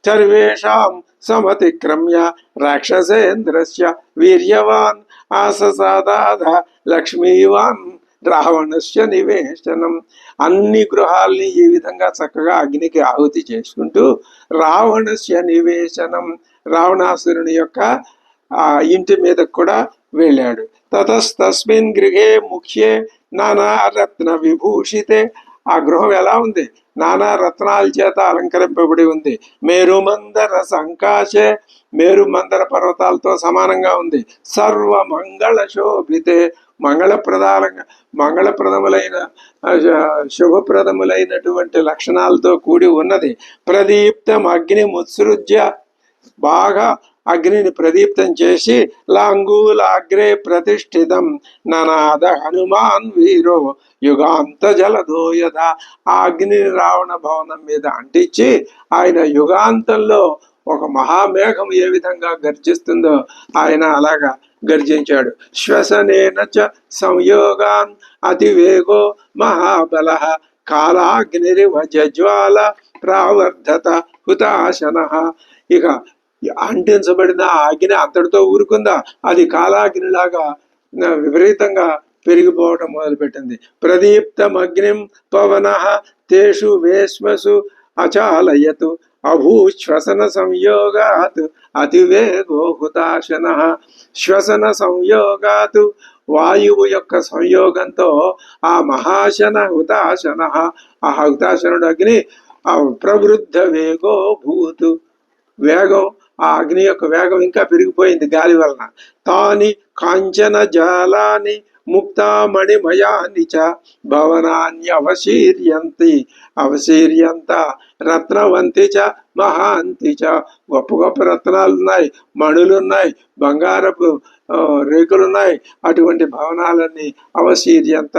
సర్వేషాం సమతిక్రమ్య రాక్షసేంద్రస్య వీర్యవాన్ ఆససాదాధ లక్ష్మీవాన్ రావణస్య నివేశనం. అన్ని గృహాల్ని ఈ విధంగా చక్కగా అగ్నికి ఆహుతి చేసుకుంటూ రావణస్య నివేశనం, రావణాసురుని యొక్క ఇంటి మీద కూడా వెళ్ళాడు. తతస్తస్మిన్ గృహే ముఖ్యే నానారత్న విభూషితే. ఆ గృహం ఎలా ఉంది? నానా రత్నాల చేత అలంకరింపబడి ఉంది. మేరుమందర సంకాశే. మేరుమందర పర్వతాలతో సమానంగా ఉంది. సర్వమంగళ శోభితే. మంగళప్రదములైన శుభప్రదములైనటువంటి లక్షణాలతో కూడి ఉన్నది. ప్రదీప్తం అగ్ని ముత్సృజ్య. బాగా అగ్నిని ప్రదీప్తం చేసి లాంగూలాగ్రే ప్రతిష్ఠితం ననాద హనుమాన్ వీరో యుగాంత జలదోయధ. ఆ అగ్నిని రావణ భవనం మీద అంటించి ఆయన యుగాంతంలో ఒక మహామేఘం ఏ విధంగా గర్జిస్తుందో ఆయన అలాగా గర్జించాడు. శ్వసనేన చ సంయోగాన్ అతివేగో మహాబల కాలాగ్నిరివ జజ్వాల ప్రావర్ధత హుతాశన. ఇక అంటించబడిన అగ్ని అంతటితో ఊరుకుందా, అది కాలాగ్నిలాగా విపరీతంగా పెరిగిపోవడం మొదలుపెట్టింది. ప్రదీప్తమగ్నిం పవన తేషు వేశ్మసు అచాలయతు అభూశ్వసన సంయోగాత్ అతివేగో హుతాశన. శ్వసన సంయోగాత్ వాయువు యొక్క సంయోగంతో ఆ మహాశన హుతాశన, ఆ హుతాశనుడు అగ్ని ప్రవృద్ధ వేగో భూతు, వేగం, ఆ అగ్ని యొక్క వేగం ఇంకా పెరిగిపోయింది గాలి వలన. తాని కాంచన జాలాని ముక్తామణిమయాని చ భవనాన్ని అవశీర్యంతి అవశీర్యంత రత్నవంతి చ మహాంతి చ. గొప్ప గొప్ప రత్నాలు ఉన్నాయి, మణులున్నాయి, బంగారపు రేకులున్నాయి. అటువంటి భవనాలన్నీ అవశీర్యంత,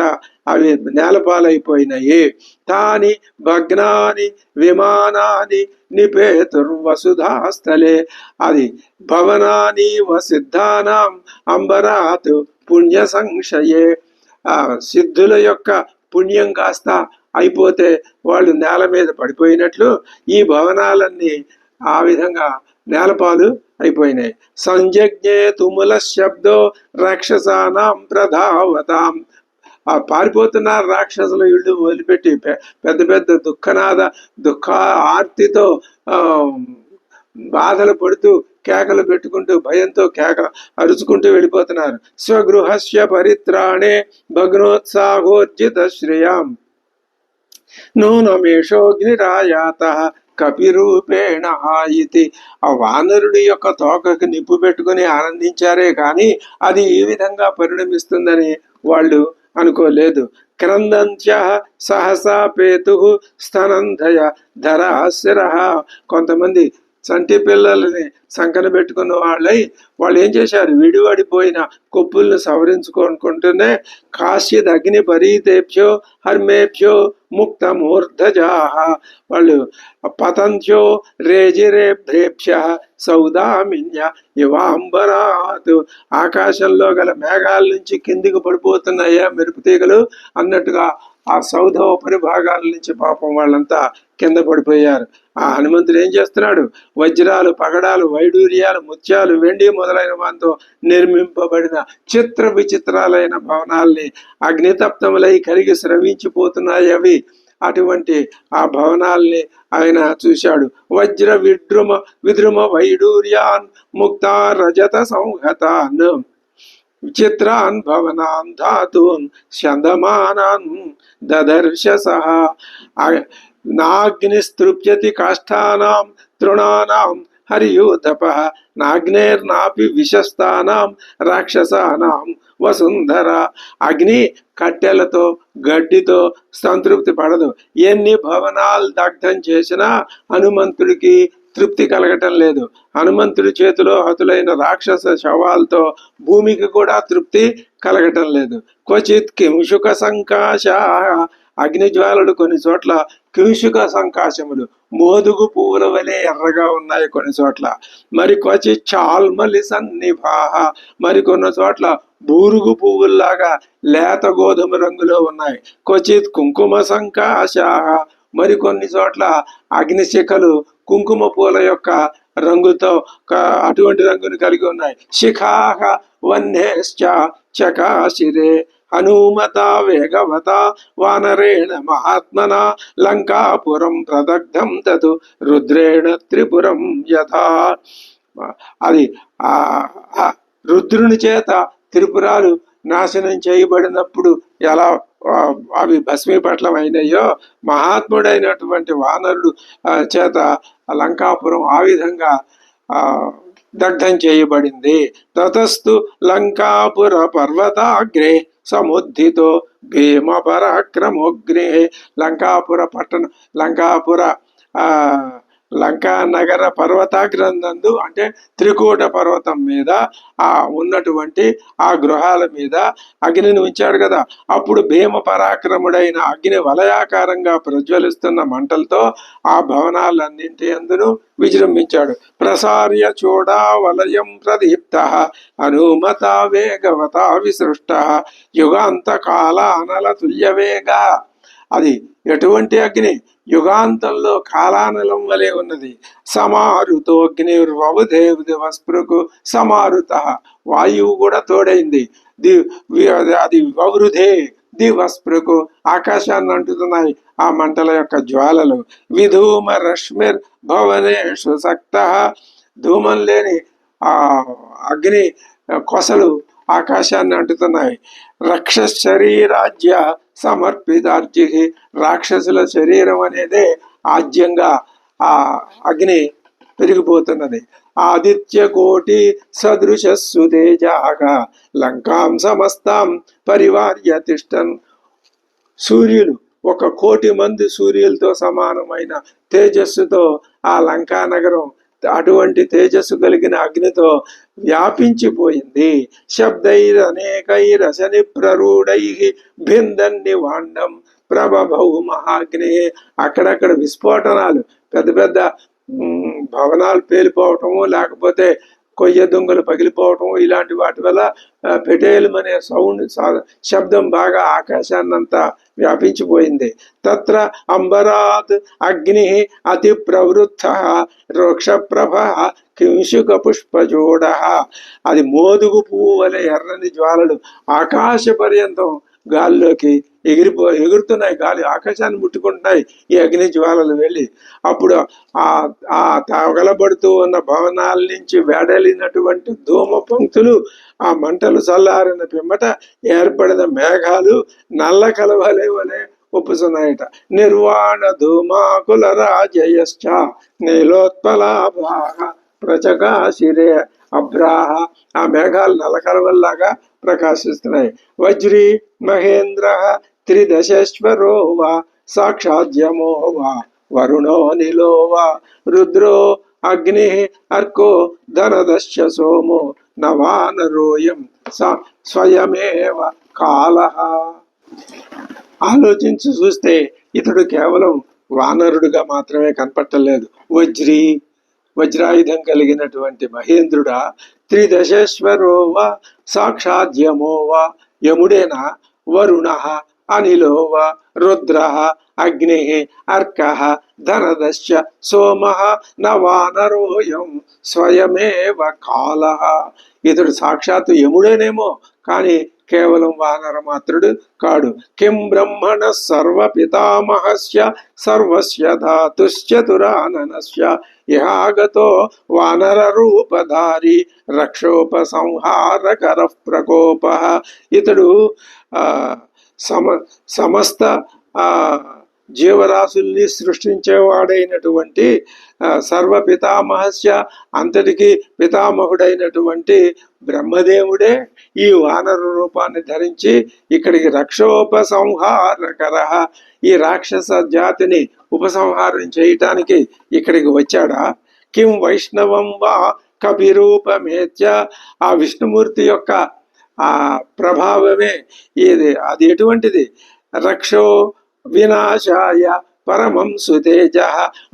అవి నేలపాలైపోయినాయి. తాని భగ్నాని విమానాని నిపేతుర్వసుధాస్థలే. అది భవనాని వసిద్ధానాం అంబరాత్ పుణ్య సంశయే. సిద్ధుల యొక్క పుణ్యం కాస్త అయిపోతే వాళ్ళు నేల మీద పడిపోయినట్లు ఈ భవనాలన్నీ ఆ విధంగా నేలపాలు అయిపోయినాయి. సంజజ్ఞే తుముల శబ్దో రాక్షసానాం ప్రధావతాం. ఆ పారిపోతున్నారు రాక్షసులు, ఇళ్ళు వదిలిపెట్టి పెద్ద పెద్ద దుఃఖ ఆర్తితో బాధలు పడుతూ కేకలు పెట్టుకుంటూ భయంతో అరుచుకుంటూ వెళ్ళిపోతున్నారు. స్వగృహస్య పరిత్రాణే భగ్నోత్సాహోర్జిత శ్రేయాం నూనమేషోగ్నిరాయాత కపిరూపేణ హాయితి. ఆ వానరుడి యొక్క తోకకు నిప్పు పెట్టుకుని ఆనందించారే కానీ అది ఈ విధంగా పరిణమిస్తుందని వాళ్ళు అనుకోలేదు. క్రందంత్య సహసా పేతు స్తనంధయ ధరాశిర. కొంతమంది చంటి పిల్లల్ని సంకన పెట్టుకున్న వాళ్ళు ఏం చేశారు, విడివడిపోయిన కొప్పులను సవరించుకోనుకుంటూనే కాశ్చిద్ అగ్ని పరీతేభ్యో హర్మేభ్యో ముక్త మూర్ధజాహ. వాళ్ళు పతంత్యో రేజిరేభ్రేభ్య సౌదామిన్య ఇవాంబరాత్. ఆకాశంలో గల మేఘాల నుంచి కిందికి పడిపోతున్నాయా మెరుపు తీగలు అన్నట్టుగా ఆ సౌధ పరిభాగాల నుంచి పాపం వాళ్ళంతా కింద పడిపోయారు. ఆ హనుమంతుడు ఏం చేస్తున్నాడు, వజ్రాలు, పగడాలు, వైడూర్యాలు, ముత్యాలు, వెండి మొదలైన వాటితో నిర్మింపబడిన చిత్ర విచిత్రాలైన భవనాల్ని అగ్నితప్తములై కరిగి స్రవించిపోతున్నాయి అవి. అటువంటి ఆ భవనాల్ని ఆయన చూశాడు. వజ్ర విద్రుమ వైడూర్యాన్ ముక్తా రజత సంహతాన్ విచిత్రాన్ భవనాన్ ధాతూన్ చందమానాన్ దదర్శ సహ. నాగ్నిస్తృప్యతి కాష్టానాం తృణానాం హరియూధప నాగ్నేర్నాపి విషస్థానాం రాక్షసానాం వసుంధర. అగ్ని కట్టెలతో గడ్డితో సంతృప్తి పడదు. ఎన్ని భవనాలు దగ్ధం చేసినా హనుమంతుడికి తృప్తి కలగటం లేదు. హనుమంతుడి చేతిలో హతులైన రాక్షస శవాలతో భూమికి కూడా తృప్తి కలగటం లేదు. క్వచిత్ కింశుక సంకాశ. అగ్నిజ్వాలలు కొన్ని చోట్ల కింశుక సంకాశములు, మోదుగు పువ్వుల వలె ఎర్రగా ఉన్నాయి కొన్ని చోట్ల. మరి క్వచిత్ చాల్మలి సన్నిభాహ. మరికొన్ని చోట్ల బూరుగు పువ్వుల్లాగా లేత గోధుమ రంగులో ఉన్నాయి. క్వచిత్ కుంకుమ సంకాశాహ. మరికొన్ని చోట్ల అగ్నిశిఖలు కుంకుమ పూల యొక్క రంగుతో అటువంటి రంగుని కలిగి ఉన్నాయి. శిఖాహ వన్నేశ్చ చకాశిరే హనుమత వేగవత వానరేణ మహాత్మన లంకాపురం ప్రదగ్ధం తతు రుద్రేణ త్రిపురం యథా. అది రుద్రుని చేత త్రిపురాలు నాశనం చేయబడినప్పుడు ఎలా అవి భస్మీపట్లం అయినాయో మహాత్ముడైనటువంటి వానరుడు చేత లంకాపురం ఆ విధంగా దగ్ధం చేయబడింది. తతస్తు లంకాపుర పర్వతాగ్రే సముద్ధితో భీమ పరాక్రమోగ్నే. లంకాపుర లంకా నగర పర్వతాగ్రంథందు అంటే త్రికూట పర్వతం మీద ఆ ఉన్నటువంటి ఆ గృహాల మీద అగ్నిని ఉంచాడు కదా. అప్పుడు భీమ పరాక్రముడైన అగ్ని వలయాకారంగా ప్రజ్వలిస్తున్న మంటలతో ఆ భవనాలన్నింటి అందును విజృంభించాడు. ప్రసార్య చూడా వలయం ప్రదీప్త హనుమత వేగవత విసృష్ట యుగాంత కాల అనల తుల్యవేగ. అది ఎటువంటి అగ్ని? యుగాంతంలో కాలానలం వలె ఉన్నది. సమారుతో అగ్నిర్వవుదేవస్పృకు సమారుత, వాయువు కూడా తోడైంది. అది వవృధే దివస్పృకు, ఆకాశాన్ని అంటుతున్నాయి ఆ మంటల యొక్క జ్వాలలు. విధూమ రశ్మిర్ భవనేషు సక్త, ధూమం లేని ఆ అగ్ని కొసలు ఆకాశాన్ని అంటుతున్నాయి. రక్షస్ శరీరాజ్య సమర్పితార్జి, రాక్షసుల శరీరం అనేదే ఆజ్యంగా ఆ అగ్ని పెరిగిపోతున్నది. ఆదిత్య కోటి సదృశస్సు తేజాగా లంకాం సమస్తాం పరివార్య తిష్టన్, సూర్యులు 1,000,000 మంది సూర్యులతో సమానమైన తేజస్సుతో ఆ లంకా నగరం అటువంటి తేజస్సు కలిగిన అగ్నితో వ్యాపించిపోయింది. శబ్దైరనేకైరసని ప్రరూఢై భిందన్ని వాండం ప్రభభౌ మహాగ్ని, అక్కడక్కడ విస్ఫోటనాలు, పెద్ద పెద్ద భవనాలు పేలిపోవటము, లేకపోతే కొయ్య దొంగలు పగిలిపోవటం, ఇలాంటి వాటి వల్ల పెటేలమనే శబ్దం బాగా ఆకాశాన్నంతా వ్యాపించిపోయింది. తత్ర అంబరాత్ అగ్ని అతి ప్రవృత్త రోక్షప్రభ కింశుక పుష్పజోడ, అది మోదుగు పువ్వు వలె ఎర్రని జ్వాలలు ఆకాశ పర్యంతం గాల్లోకి ఎగురుతున్నాయి. గాలి ఆకాశాన్ని ముట్టుకుంటున్నాయి ఈ అగ్ని జ్వాలలు వెళ్ళి. అప్పుడు ఆ తగలబడుతూ ఉన్న భవనాల నుంచి వేడలినటువంటి ధూమ పంక్తులు, ఆ మంటలు చల్లారిన పిమ్మట ఏర్పడిన మేఘాలు నల్ల కలవలే వలె ఒప్పుతున్నాయట. నిర్వాణ ధూమాకుల రాజయశ్చ నీలోత్పలాభాహ ప్రచకాశిరే అభ్రాహ, ఆ మేఘాలు నల్ల కలవల్లాగా ప్రకాశిస్తున్నాయి. వజ్రీ మహేంద్ర త్రిదశేశ్వరో వా సాక్షాద్యమో వా వరుణో నిలో వా రుద్రో అగ్ని అర్కో ధనదశ్చ సోమో నవానరోయం స్వయమేవ కాలః. ఆలోచించి చూస్తే ఇతడు కేవలం వానరుడుగా మాత్రమే కనపట్టలేదు. వజ్రాయుధం కలిగినటువంటి మహేంద్రుడా, త్రిదశేశ్వరో వా సాక్షాద్యమో వా, యముడేనా, వరుణ అనిలో వా రుద్ర అగ్ని అర్క ధనదశ్చ సోమ నవానరోయం స్వయమేవ కాల. ఇతడు సాక్షాత్తు యముడేనేమో కానీ కేవలం వానర మాత్రుడు కాడు. కిం బ్రహ్మణ సర్వ పితామహస్య సర్వస్య ధాతుశ్చతురాననస్య ఇహాగతో వానర రూపధారి రక్షోపసంహారకర ప్రకోప. ఇతడు సమస్త జీవరాశుల్ని సృష్టించేవాడైనటువంటి సర్వ పితామహస్య, అంతటికి పితామహుడైనటువంటి బ్రహ్మదేవుడే ఈ వానర రూపాన్ని ధరించి ఇక్కడికి రక్షోపసంహారకర, ఈ రాక్షస జాతిని ఉపసంహారం చేయటానికి ఇక్కడికి వచ్చాడా? కిం వైష్ణవం వా కపిరూపమేత్య, ఆ విష్ణుమూర్తి యొక్క ఆ ప్రభావమే ఇది. అది ఎటువంటిది? రక్షో వినాశాయ పరమం సుతేజ,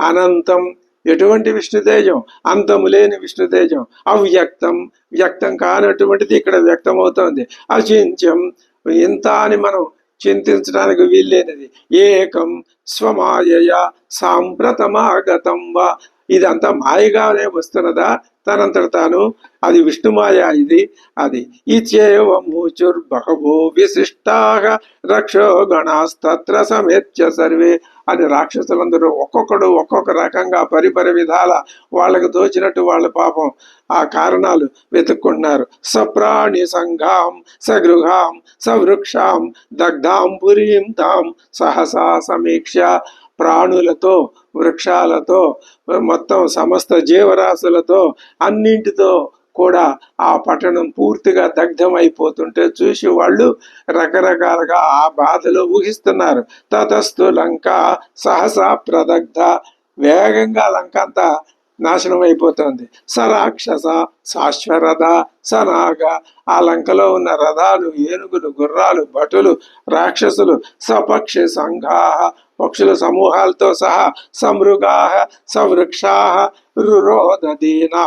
అనంతం, ఎటువంటి విష్ణుతేజం? అంతము లేని విష్ణుతేజం. అవ్యక్తం, వ్యక్తం కానటువంటిది ఇక్కడ వ్యక్తమవుతోంది. అచింత్యం, ఇంత అని మనం చింతించడానికి వీల్లేనిది. ఏకం స్వమాయయ సాంప్రతమాగతం వా, ఇదంతా మాయగానే వస్తున్నదా తనంతట తాను? అది విష్ణుమాయ. అది ఇచ్చేవమూచుర్బహవో విశిష్టాః రక్షో గణాస్తత్ర సమేత్య సర్వే అని రాక్షసులందరూ ఒక్కొక్కడు ఒక్కొక్క రకంగా పరిపరి విధాల వాళ్ళకు తోచినట్టు వాళ్ళ పాపం ఆ కారణాలు వెతుక్కుంటున్నారు. సప్రాణి సంఘాం సగృహాం సవృక్షాం దగ్ధాం పురీం తాం సహసా సమీక్ష, ప్రాణులతో, వృక్షాలతో, మొత్తం సమస్త జీవరాశులతో, అన్నింటితో కూడా ఆ పట్టణం పూర్తిగా దగ్ధమైపోతుంటే చూసి వాళ్ళు రకరకాలుగా ఆ బాధలో ఊహిస్తున్నారు. తతస్థు లంక సహసా ప్రదగ్ధ, వేగంగా లంక అంతా నాశనం అయిపోతుంది. రాక్షస శాశ్వరథ సనాగ, ఆ లంకలో ఉన్న రథాలు, ఏనుగులు, గుర్రాలు, భటులు, రాక్షసులు, సపక్షి సంఘా, పక్షుల సమూహాలతో సహా, సమృగా సవృక్షా రురోదీనా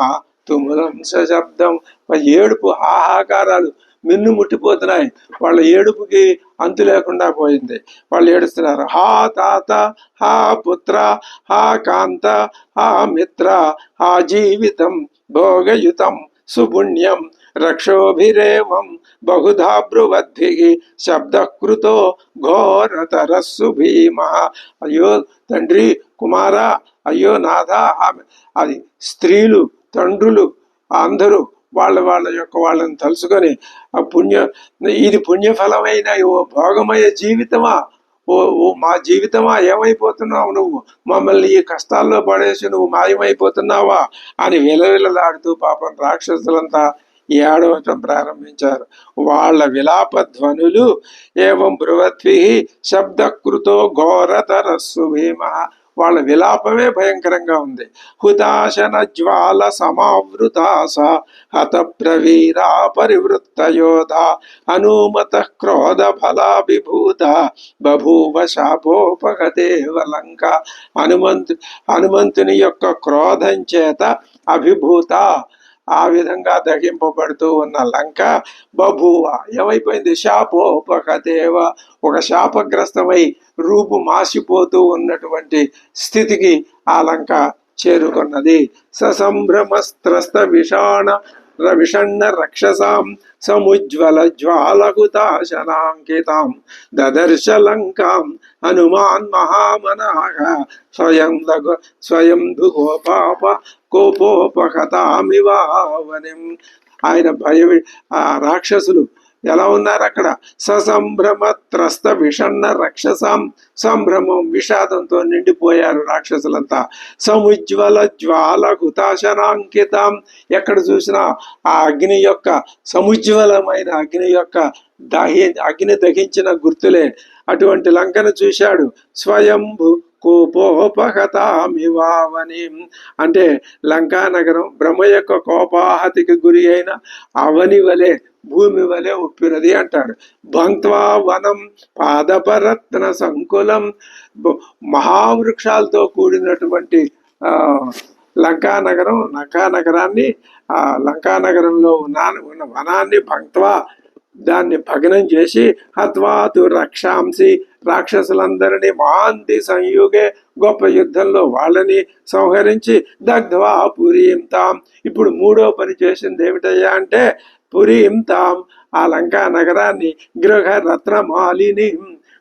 తుములం శబ్దం, ఏడుపు హాహాకారాలు మిన్ను ముట్టిపోతున్నాయి. వాళ్ళ ఏడుపుకి అంతు లేకుండా పోయింది. వాళ్ళు ఏడుస్తున్నారు. హా తాత, హా పుత్ర, హా కాంత, హా మిత్ర, హా జీవితం భోగయుతం సుపుణ్యం రక్షోభిరేవం బహుధా బ్రువద్భిః శబ్దకృతో ఘోరతరస్సు భీమ. అయ్యో తండ్రి, కుమార, అయ్యో నాథ. అది స్త్రీలు, తండ్రులు అందరూ వాళ్ళ యొక్క వాళ్ళని తలుసుకొని ఆ ఇది పుణ్యఫలమైన ఓ భోగమయ జీవితమా, ఓ మా జీవితమా, ఏమైపోతున్నావు నువ్వు, మమ్మల్ని ఈ కష్టాల్లో పడేసి నువ్వు మాయమైపోతున్నావా అని విలవిలలాడుతూ పాపం రాక్షసులంతా ఏడవటం ప్రారంభించారు. వాళ్ళ విలాప ధ్వనులు ఏవం బృవద్భిః శబ్దకృతో ఘోరతరస్సు భీమ. వాళ్ళ విలాపమే భయంకరంగా ఉంది. హుతాశన జ్వాల సమావృతాస హత ప్రవీరా పరివృత్త యోధ హనుమత క్రోధ ఫలాభిభూత బభూవ శాపోపగదేవ లంక. హనుమంతుని యొక్క క్రోధం చేత అభిభూత, ఆ విధంగా దగింపబడుతూ ఉన్న లంక బభూవ ఏమైపోయింది, శాపోపగదేవ, ఒక శాపగ్రస్తమై రూపు మాసిపోతూ ఉన్నటువంటి స్థితికి ఆ లంక చేరుకున్నది. ససంభ్రమస్త్రస్త విషణ రక్షసాం సముజ్వల జ్వాలహుతాశనాంకితాం దదర్శ లంకాం హనుమాన్ మహామనాః స్వయం దుఃఖోపాప కోపోపహతామివావనిం. ఆయన ఆ రాక్షసులు ఎలా ఉన్నారు అక్కడ, ససంభ్రమ త్రస్త విషణ రక్షసాం, సంభ్రమం విషాదంతో నిండిపోయారు రాక్షసులంతా. సముజ్వల జ్వాల హుతాశనాంకితం, ఎక్కడ చూసినా ఆ అగ్ని యొక్క సముజ్వలమైన అగ్ని యొక్క అగ్ని దహించిన గుర్తులే. అటువంటి లంకను చూశాడు. స్వయంభు కోపోపహతామివావని, అంటే లంకా నగరం బ్రహ్మ యొక్క కోపాహతికి గురి అయిన అవని వలె, భూమి వలె ఉప్పినది అంటాడు. భంక్వా వనం పాదపరత్న సంకులం, మహావృక్షాలతో కూడినటువంటి లంకానగరాన్ని, ఆ లంకానగరంలో ఉన్న వనాన్ని భంక్వా, దాన్ని భగ్నం చేసి, హత్వాతు రక్షాంసి, రాక్షసులందరినీ మహాంతి సంయుగే, గొప్ప యుద్ధంలో వాళ్ళని సంహరించి, దగ్ధ్వా పురీం తాం. ఇప్పుడు మూడో పని చేసింది ఏమిటయ్యా అంటే, పురీం తాం, ఆ లంకా నగరాన్ని, గృహరత్నమాలిని,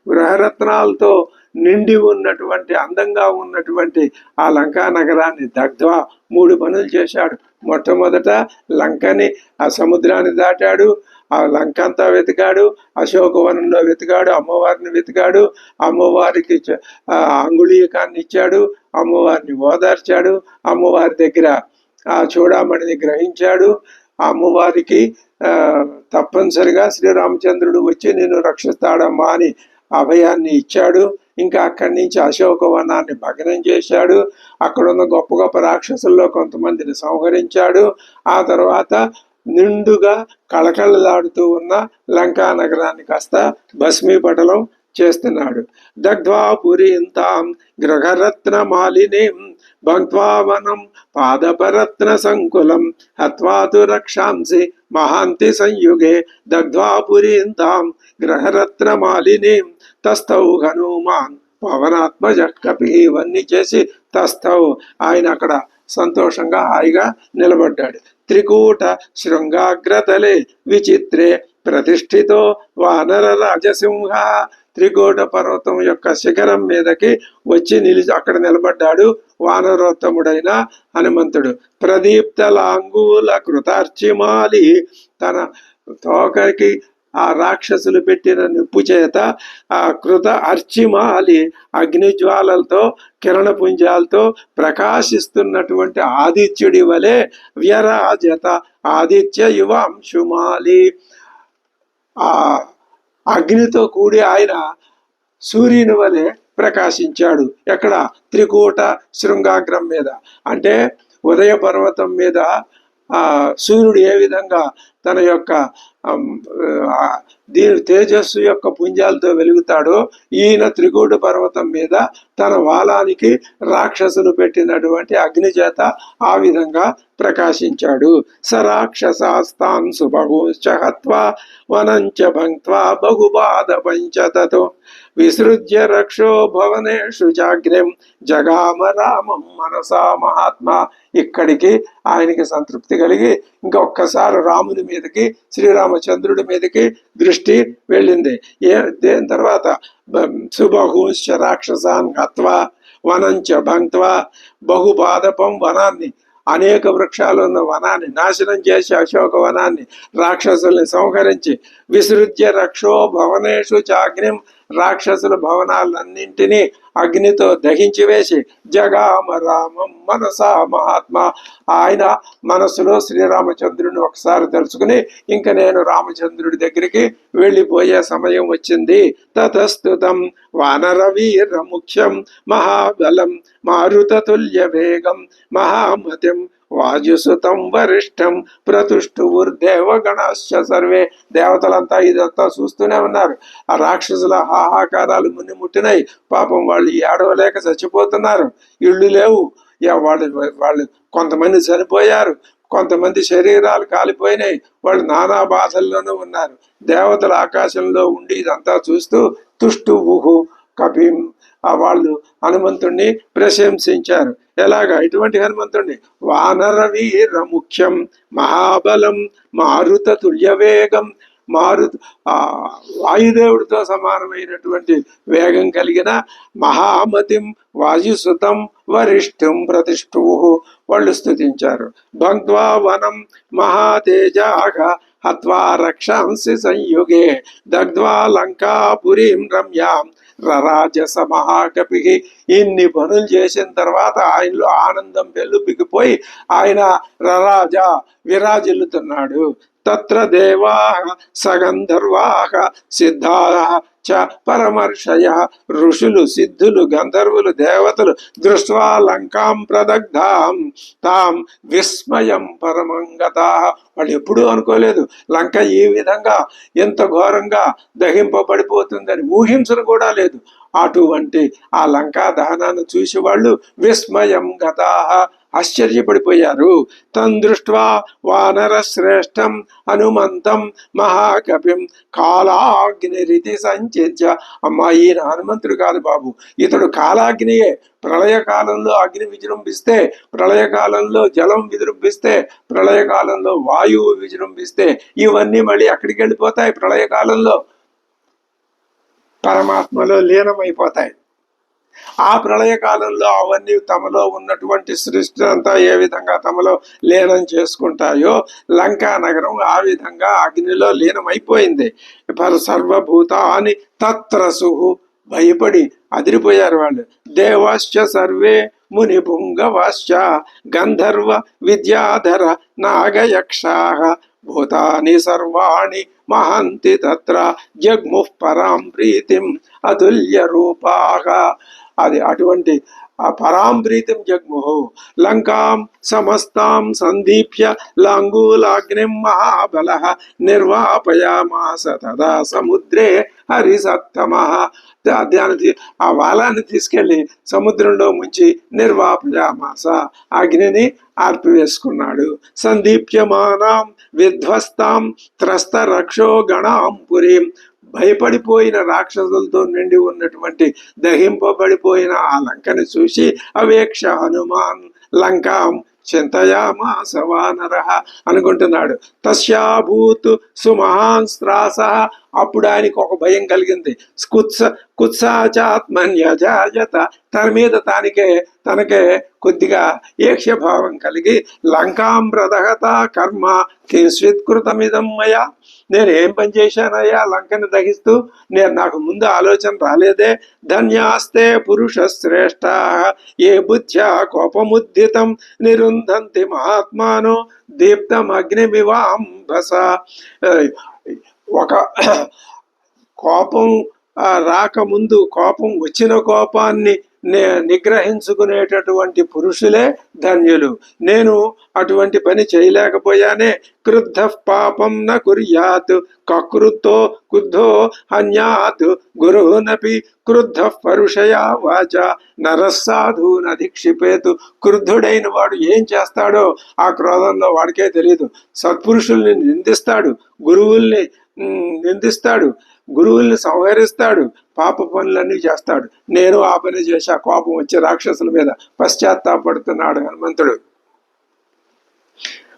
గృహరత్నాలతో నిండి ఉన్నటువంటి అందంగా ఉన్నటువంటి ఆ లంకా నగరాన్ని దగ్ధ్వా, మూడు పనులు చేశాడు. మొట్టమొదట లంకని, ఆ సముద్రాన్ని దాటాడు, ఆ లంక అంతా వెతికాడు, అశోకవనంలో వెతికాడు, అమ్మవారిని వెతికాడు, అమ్మవారికి అంగుళీకాన్ని ఇచ్చాడు, అమ్మవారిని ఓదార్చాడు, అమ్మవారి దగ్గర ఆ చూడామణిని గ్రహించాడు, అమ్మవారికి తప్పనిసరిగా శ్రీరామచంద్రుడు వచ్చి నిన్ను రక్షిస్తాడమ్మా అని అభయాన్ని ఇచ్చాడు. ఇంకా అక్కడి నుంచి అశోకవనాన్ని భగ్నం చేశాడు, అక్కడున్న గొప్ప గొప్ప రాక్షసుల్లో కొంతమందిని సంహరించాడు. ఆ తర్వాత నిండుగా కళకళలాడుతూ ఉన్న లంకా నగరాన్ని కాస్త భస్మీపటలం చేస్తున్నాడు. దగ్ధ్వా పురీంతాం గృహరత్న మాలినీం భంక్వా వనం పాదపరత్న సంకులం హత్వాతు రక్షాంసి మహాంతి సంయుగే దగ్ధ్వా పురీంతాం గృహరత్న మాలినీం తస్థౌ హనుమాన్ పవనాత్మజ కపి. ఇవన్నీ చేసి తస్థౌ, ఆయన అక్కడ సంతోషంగా హాయిగా నిలబడ్డాడు. త్రికూట శృంగాగ్రతలే విచిత్రే ప్రతిష్ఠితో వానర రాజసింహ. త్రికూట పర్వతం యొక్క శిఖరం మీదకి వచ్చి అక్కడ నిలబడ్డాడు వానరోత్తముడైన హనుమంతుడు. ప్రదీప్త లాంగూల కృతార్చిమాలి, తన తోకరికి ఆ రాక్షసులు పెట్టిన నిప్పు చేత ఆ కృత అర్చిమాలి, అగ్నిజ్వాలలతో కిరణపుంజాలతో ప్రకాశిస్తున్నటువంటి ఆదిత్యుడి వలె, వ్యరాజత ఆదిత్య యువాంశుమాలి, ఆ అగ్నితో కూడి ఆయన సూర్యుని వలె ప్రకాశించాడు. ఎక్కడ? త్రికూట శృంగాగ్రం మీద. అంటే ఉదయ పర్వతం మీద సూర్యుడు ఏ విధంగా తన యొక్క దీని తేజస్సు యొక్క పుంజాలతో వెలుగుతాడో, ఈయన త్రికూట పర్వతం మీద తన వాలానికి రాక్షసులు పెట్టినటువంటి అగ్ని చేత ఆ విధంగా ప్రకాశించాడు. సరాక్షసాస్తాన్ సుబహూశ్చ హత్వా వనంచ భంక్త్వా బహుపాద పంచతతో విసృజ్య రక్షో భవనేషు చాగ్రం జగామ రామం మనసా మహాత్మా. ఇక్కడికి ఆయనకి సంతృప్తి కలిగి ఇంకొక్కసారి రాముని మీదకి, శ్రీరామచంద్రుడి మీదకి దృష్టి వెళ్ళింది. దేని తర్వాత సుబహూశ్చ రాక్షసాన్ హత్వా వనంచ భంక్త్వా, బహుపాదపం వనాన్ని, అనేక వృక్షాలు ఉన్న వనాన్ని నాశనం చేసి, అశోక వనాన్ని రాక్షసుల్ని సంహరించి, విసృజ్య రక్షో భవనేషు చాగ్నిం, రాక్షసుల భవనాలన్నింటినీ అగ్నితో దహించి వేసి, జగామ రామం మనసా మహాత్మా, ఆయన మనసులో శ్రీరామచంద్రుని ఒకసారి తెలుసుకుని ఇంక నేను రామచంద్రుడి దగ్గరికి వెళ్ళిపోయే సమయం వచ్చింది. తతస్తుతం వానరవీర ముఖ్యం మహాబలం మారుతతుల్య వేగం మహామతిం వాజుసుతం వరిష్టం ప్రతుష్టువుర్దేవగణాశ్చ సర్వే. దేవతలంతా ఇదంతా చూస్తూనే ఉన్నారు. ఆ రాక్షసుల హాహాకారాలు మున్ని ముట్టినాయి. పాపం వాళ్ళు ఏడవలేక చచ్చిపోతున్నారు. ఇళ్ళు లేవు. వాళ్ళు కొంతమంది చనిపోయారు, కొంతమంది శరీరాలు కాలిపోయినాయి. వాళ్ళు నానా బాధల్లోనూ ఉన్నారు. దేవతలు ఆకాశంలో ఉండి ఇదంతా చూస్తూ తుష్టువుహు కపిం, వాళ్ళు హనుమంతుణ్ణి ప్రశంసించారు. ఎలాగా? ఇటువంటి హనుమంతుణ్ణి వానర వీర ముఖ్యం మహాబలం మారుత తుల్యవేగం, వాయుదేవుడితో సమానమైనటువంటి వేగం కలిగిన మహామతిం వాయుసుతం వరిష్ఠం ప్రతిష్ఠు వాళ్ళు స్తుతించారు. భంక్త్వా వనం మహాతేజాః హత్వా రక్షాంసి సంయుగే దగ్ధ్వా లంకాపురీం రమ్యాం రరాజస మహాకపి. ఇన్ని పనులు చేసిన తర్వాత ఆయనలో ఆనందం పెళ్ళుపికిపోయి ఆయన రరాజ విరాజిల్లుతున్నాడు. తత్ర దేవాః సగంధర్వాః సిద్ధాః చ పరమర్షయః, ఋషులు, సిద్ధులు, గంధర్వులు, దేవతలు దృష్ట్వా లంకాం ప్రదగ్ధాం తాం విస్మయం పరమంగతాః. వాళ్ళు ఎప్పుడూ అనుకోలేదు లంక ఈ విధంగా ఎంత ఘోరంగా దహింపబడిపోతుందని, ఊహించను కూడా లేదు. అటువంటి ఆ లంకా దహనాన్ని చూసి వాళ్ళు విస్మయం గతాః, ఆశ్చర్యపడిపోయారు. తం దృష్ట్వా వానర శ్రేష్టం హనుమంతం మహాకపిం కాలాగ్నిరితి సంచిత్య. అమ్మా, ఈయన హనుమంతుడు కాదు బాబు, ఇతడు కాలాగ్నియే. ప్రళయకాలంలో అగ్ని విజృంభిస్తే, ప్రళయకాలంలో జలం విజృంభిస్తే, ప్రళయకాలంలో వాయువు విజృంభిస్తే ఇవన్నీ మళ్ళీ అక్కడికి వెళ్ళిపోతాయి. ప్రళయకాలంలో పరమాత్మలో లీనమైపోతాయి. ఆ ప్రళయకాలంలో అవన్నీ తమలో ఉన్నటువంటి సృష్టి అంతా ఏ విధంగా తమలో లీనం చేసుకుంటాయో, లంకా నగరం ఆ విధంగా అగ్నిలో లీనమైపోయింది. సర్వభూతాని తత్రసు, భయపడి అదిరిపోయారు వాళ్ళు. దేవాశ్చ సర్వే ముని పుంగవాశ్చ గంధర్వ విద్యాధర నాగయక్షాః భూతాని సర్వాణి మహంతి తత్ర జగ్ముః పరాం ప్రీతిం అతుల్య రూపాః. అది అటువంటి పరాంప్రీతిం జగ్ముహు లంకాం సమస్తాం సందీప్య లాంగూలాగ్నిం మహాబలః నిర్వాపయామాస తదా సముద్రే హరిసత్తమః. దాన్ని ఆ వాలాన్ని తీసుకెళ్లి సముద్రంలో ముంచి నిర్వాపయామాస, అగ్నిని ఆర్పివేసుకున్నాడు. సందీప్యమానాం విధ్వస్తాం త్రస్త రక్షో గణాం పురీం, భయపడిపోయిన రాక్షసులతో నిండి ఉన్నటువంటి దహింపబడిపోయిన ఆ లంకని చూసి అవేక్ష హనుమాన్ లంకాం చింతయామాస వానరః అనుకుంటున్నాడు. తస్యాభూత్ సుమహాన్ త్రాసః, అప్పుడు ఆయనకు ఒక భయం కలిగింది. కుత్సాచాత్మన్యజాయత, తన మీద తనకే కొద్దిగా ఏక్ష్యభావం కలిగి లంకాం ప్రదహత కర్మ కింస్విత్కృతమిదం మయా, నేను ఏం పని చేశానయ్యా లంకని దహిస్తూ, నాకు ముందు ఆలోచన రాలేదే. ధన్యాస్తే పురుష శ్రేష్ఠ ఏ బుద్ధ్యా కోపముద్దితం నిరుంధంతి మహాత్మానో దీప్తం అగ్నిమివాంబస. ఒక కోపం రాకముందు కోపం వచ్చిన కోపాన్ని నిగ్రహించుకునేటటువంటి పురుషులే ధన్యులు. నేను అటువంటి పని చేయలేకపోయానే. క్రుద్ధ పాపం న కుర్యాత్ కకృతో క్రుద్ధో హన్యాత్ గురునపి క్రుద్ధ పరుషయా వాచ నరస్సాధు నధిక్షిపేతు. క్రుద్ధుడైన వాడు ఏం చేస్తాడో ఆ క్రోధంలో వాడికే తెలియదు. సత్పురుషుల్ని నిందిస్తాడు, గురువుల్ని నిందిస్తాడు, గురువుల్ని సంహరిస్తాడు, పాప పనులన్నీ చేస్తాడు. నేను ఆ పని చేశా, కోపం వచ్చి రాక్షసుల మీద పశ్చాత్తాపడుతున్నాడు హనుమంతుడు.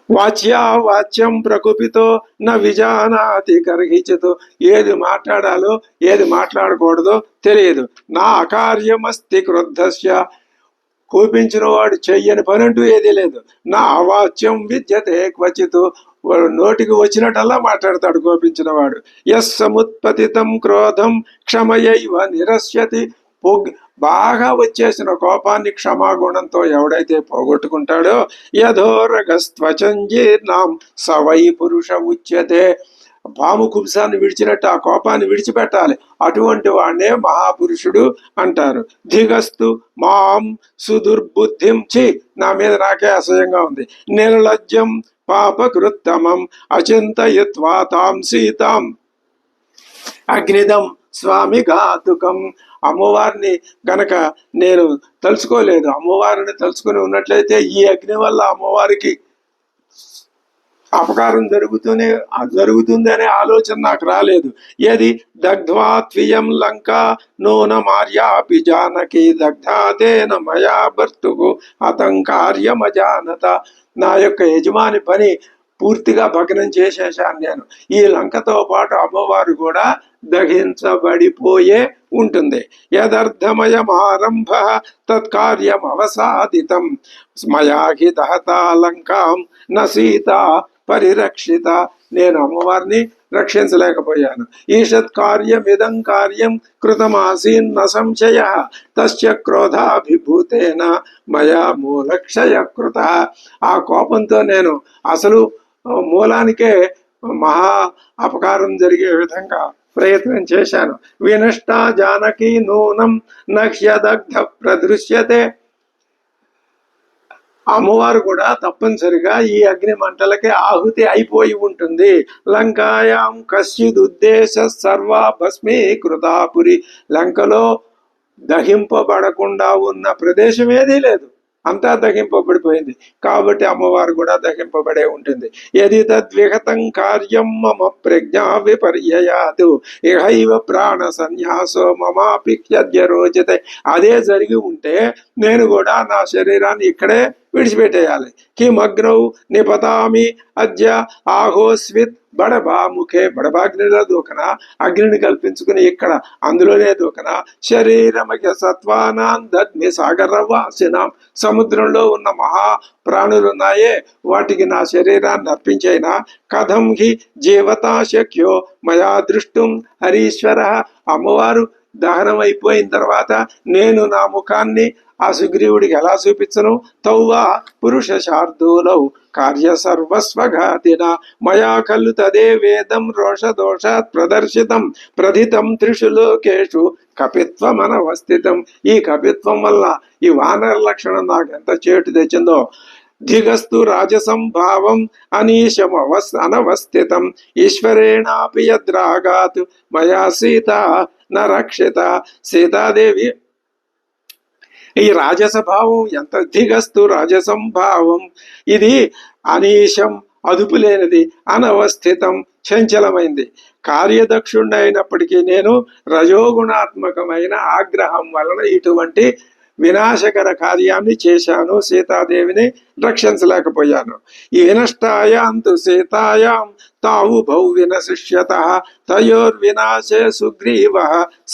వాచ్యా వాచ్యం ప్రకుపితో నా విజానాతి కర్హించతో. ఏది మాట్లాడాలో ఏది మాట్లాడకూడదో తెలియదు. నా అకార్యమస్తి క్రుద్ధస్య. కోపించిన వాడు చెయ్యని పని అంటూ ఏదీ లేదు. నా అవాచ్యం విద్యతే క్వచిత్. నోటికి వచ్చినట్టల్లా మాట్లాడతాడు కోపించిన వాడు. యస్ సముత్పతితం క్రోధం క్షమయైవ నిరస్యతి. బాగా వచ్చేసిన కోపాన్ని క్షమాగుణంతో ఎవడైతే పోగొట్టుకుంటాడో యథోరగస్త్వచంజీర్ణాం సవై పురుష ఉచ్యతే. పాము కుబ్సాన్ని విడిచినట్టు ఆ కోపాన్ని విడిచిపెట్టాలి. అటువంటి వాడినే మహాపురుషుడు అంటారు. ధిగస్తు మాం సుదుర్బుద్ధిం. నా మీద నాకే అసహ్యంగా ఉంది. నిర్లజ్జం పాపకృత్తమం అచింతయత్వా తాం సీతాం అగ్నిదం స్వామి ఘాతుకం. అమ్మవారిని గనక నేను తలుచుకోలేదు, అమ్మవారిని తలుచుకుని ఉన్నట్లయితే ఈ అగ్ని వల్ల అమ్మవారికి అపకారం జరుగుతుందనే ఆలోచన నాకు రాలేదు. యది దగ్ధ్వా త్వియం లంకా నూన మార్యాపి జానకి దగ్ధాతేన మయా భర్తుకు అతంకార్యమజానత. నా యొక్క యజమాని పని పూర్తిగా భగ్నం చేసేశాను నేను. ఈ లంకతో పాటు అమ్మవారు కూడా దహించబడిపోయే ఉంటుంది. యదర్థమయమారంభ తత్కార్యం అవసాదితం మయా హి దహతా లంకాం న సీత పరిరక్షిత. నేను అమ్మవారిని రక్షించలేకపోయాను. ఈషత్ కార్యమిదం కార్యం కృతమాసీన్న సంశయ తస్య క్రోధాభిభూతేన మయా మూలక్షయ కృత. ఆ కోపంతో నేను అసలు మూలానికే మహా అపకారం జరిగే విధంగా ప్రయత్నం చేశాను. వినష్ట జానకి నూనం నహ్యదగ్ధ ప్రదృశ్యతే. అమ్మవారు కూడా తప్పనిసరిగా ఈ అగ్ని మంటలకి ఆహుతి అయిపోయి ఉంటుంది. లంకాయాం కశ్చిదుద్దేశ సర్వా భస్మీకృతాపురి. లంకలో దహింపబడకుండా ఉన్న ప్రదేశం ఏదీ లేదు, అంతా దహింపబడిపోయింది. కాబట్టి అమ్మవారు కూడా దహింపబడే ఉంటుంది. యది తద్విగతం కార్యం మమ ప్రజ్ఞా విపర్యయాతు ఇహైవ ప్రాణ సన్యాసో మమాపిక్యద్య రోచతే. అదే జరిగి ఉంటే నేను కూడా నా శరీరాన్ని ఇక్కడే విడిచిపెట్టేయాలి. కిమగ్నౌ నిపతామి అద్య ఆహోస్విత్ బడబా ముఖే. బడబాగ్నిలో దూకన, అగ్నిని కల్పించుకుని ఇక్కడ అందులోనే దూకన. శరీరమక సత్వానాం దగ్ని సాగరవాసినాం. సముద్రంలో ఉన్న మహా ప్రాణులున్నాయే వాటికి నా శరీరాన్ని అర్పించైనా కథం హి జీవతా శక్యో మయా దృష్టం హరీశ్వర. అమ్మవారు దహనం అయిపోయిన తర్వాత నేను నా ముఖాన్ని ఆ సుగ్రీవుడికి ఎలా చూపించను? తౌవా పురుష శార్దూలౌ కార్య సర్వస్వఘాతిన మయా ఖల్లు తదే వేదం రోషదోషాత్ ప్రదర్శితం ప్రథితం త్రిషు లోకేషు కపిత్వమనవస్థితం. ఈ కపిత్వం వల్ల ఈ వానర లక్షణం నాకు ఎంత చేటు తెచ్చిందో. ధిగస్తు రాజసంభావం అనీశం అనవస్థితం ఈశ్వరేణాపి యద్రాగాత్ మయా సీత న రక్షిత. సీతాదేవి ఈ రాజసభావం ఎంత. ధిగస్తు రాజసంభావం. ఇది అనీశం అదుపు లేనిది, అనవస్థితం చంచలమైంది. కార్యదక్షుణ్ణి అయినప్పటికీ నేను రజోగుణాత్మకమైన ఆగ్రహం వలన ఇటువంటి వినాశకర కార్యాన్ని చేశాను. సీతాదేవిని రక్షించలేకపోయాను. ఈ వినష్టాయాంతు సీతాయాం తావుభౌ వినశిష్యత తయోర్వినాశే సుగ్రీవ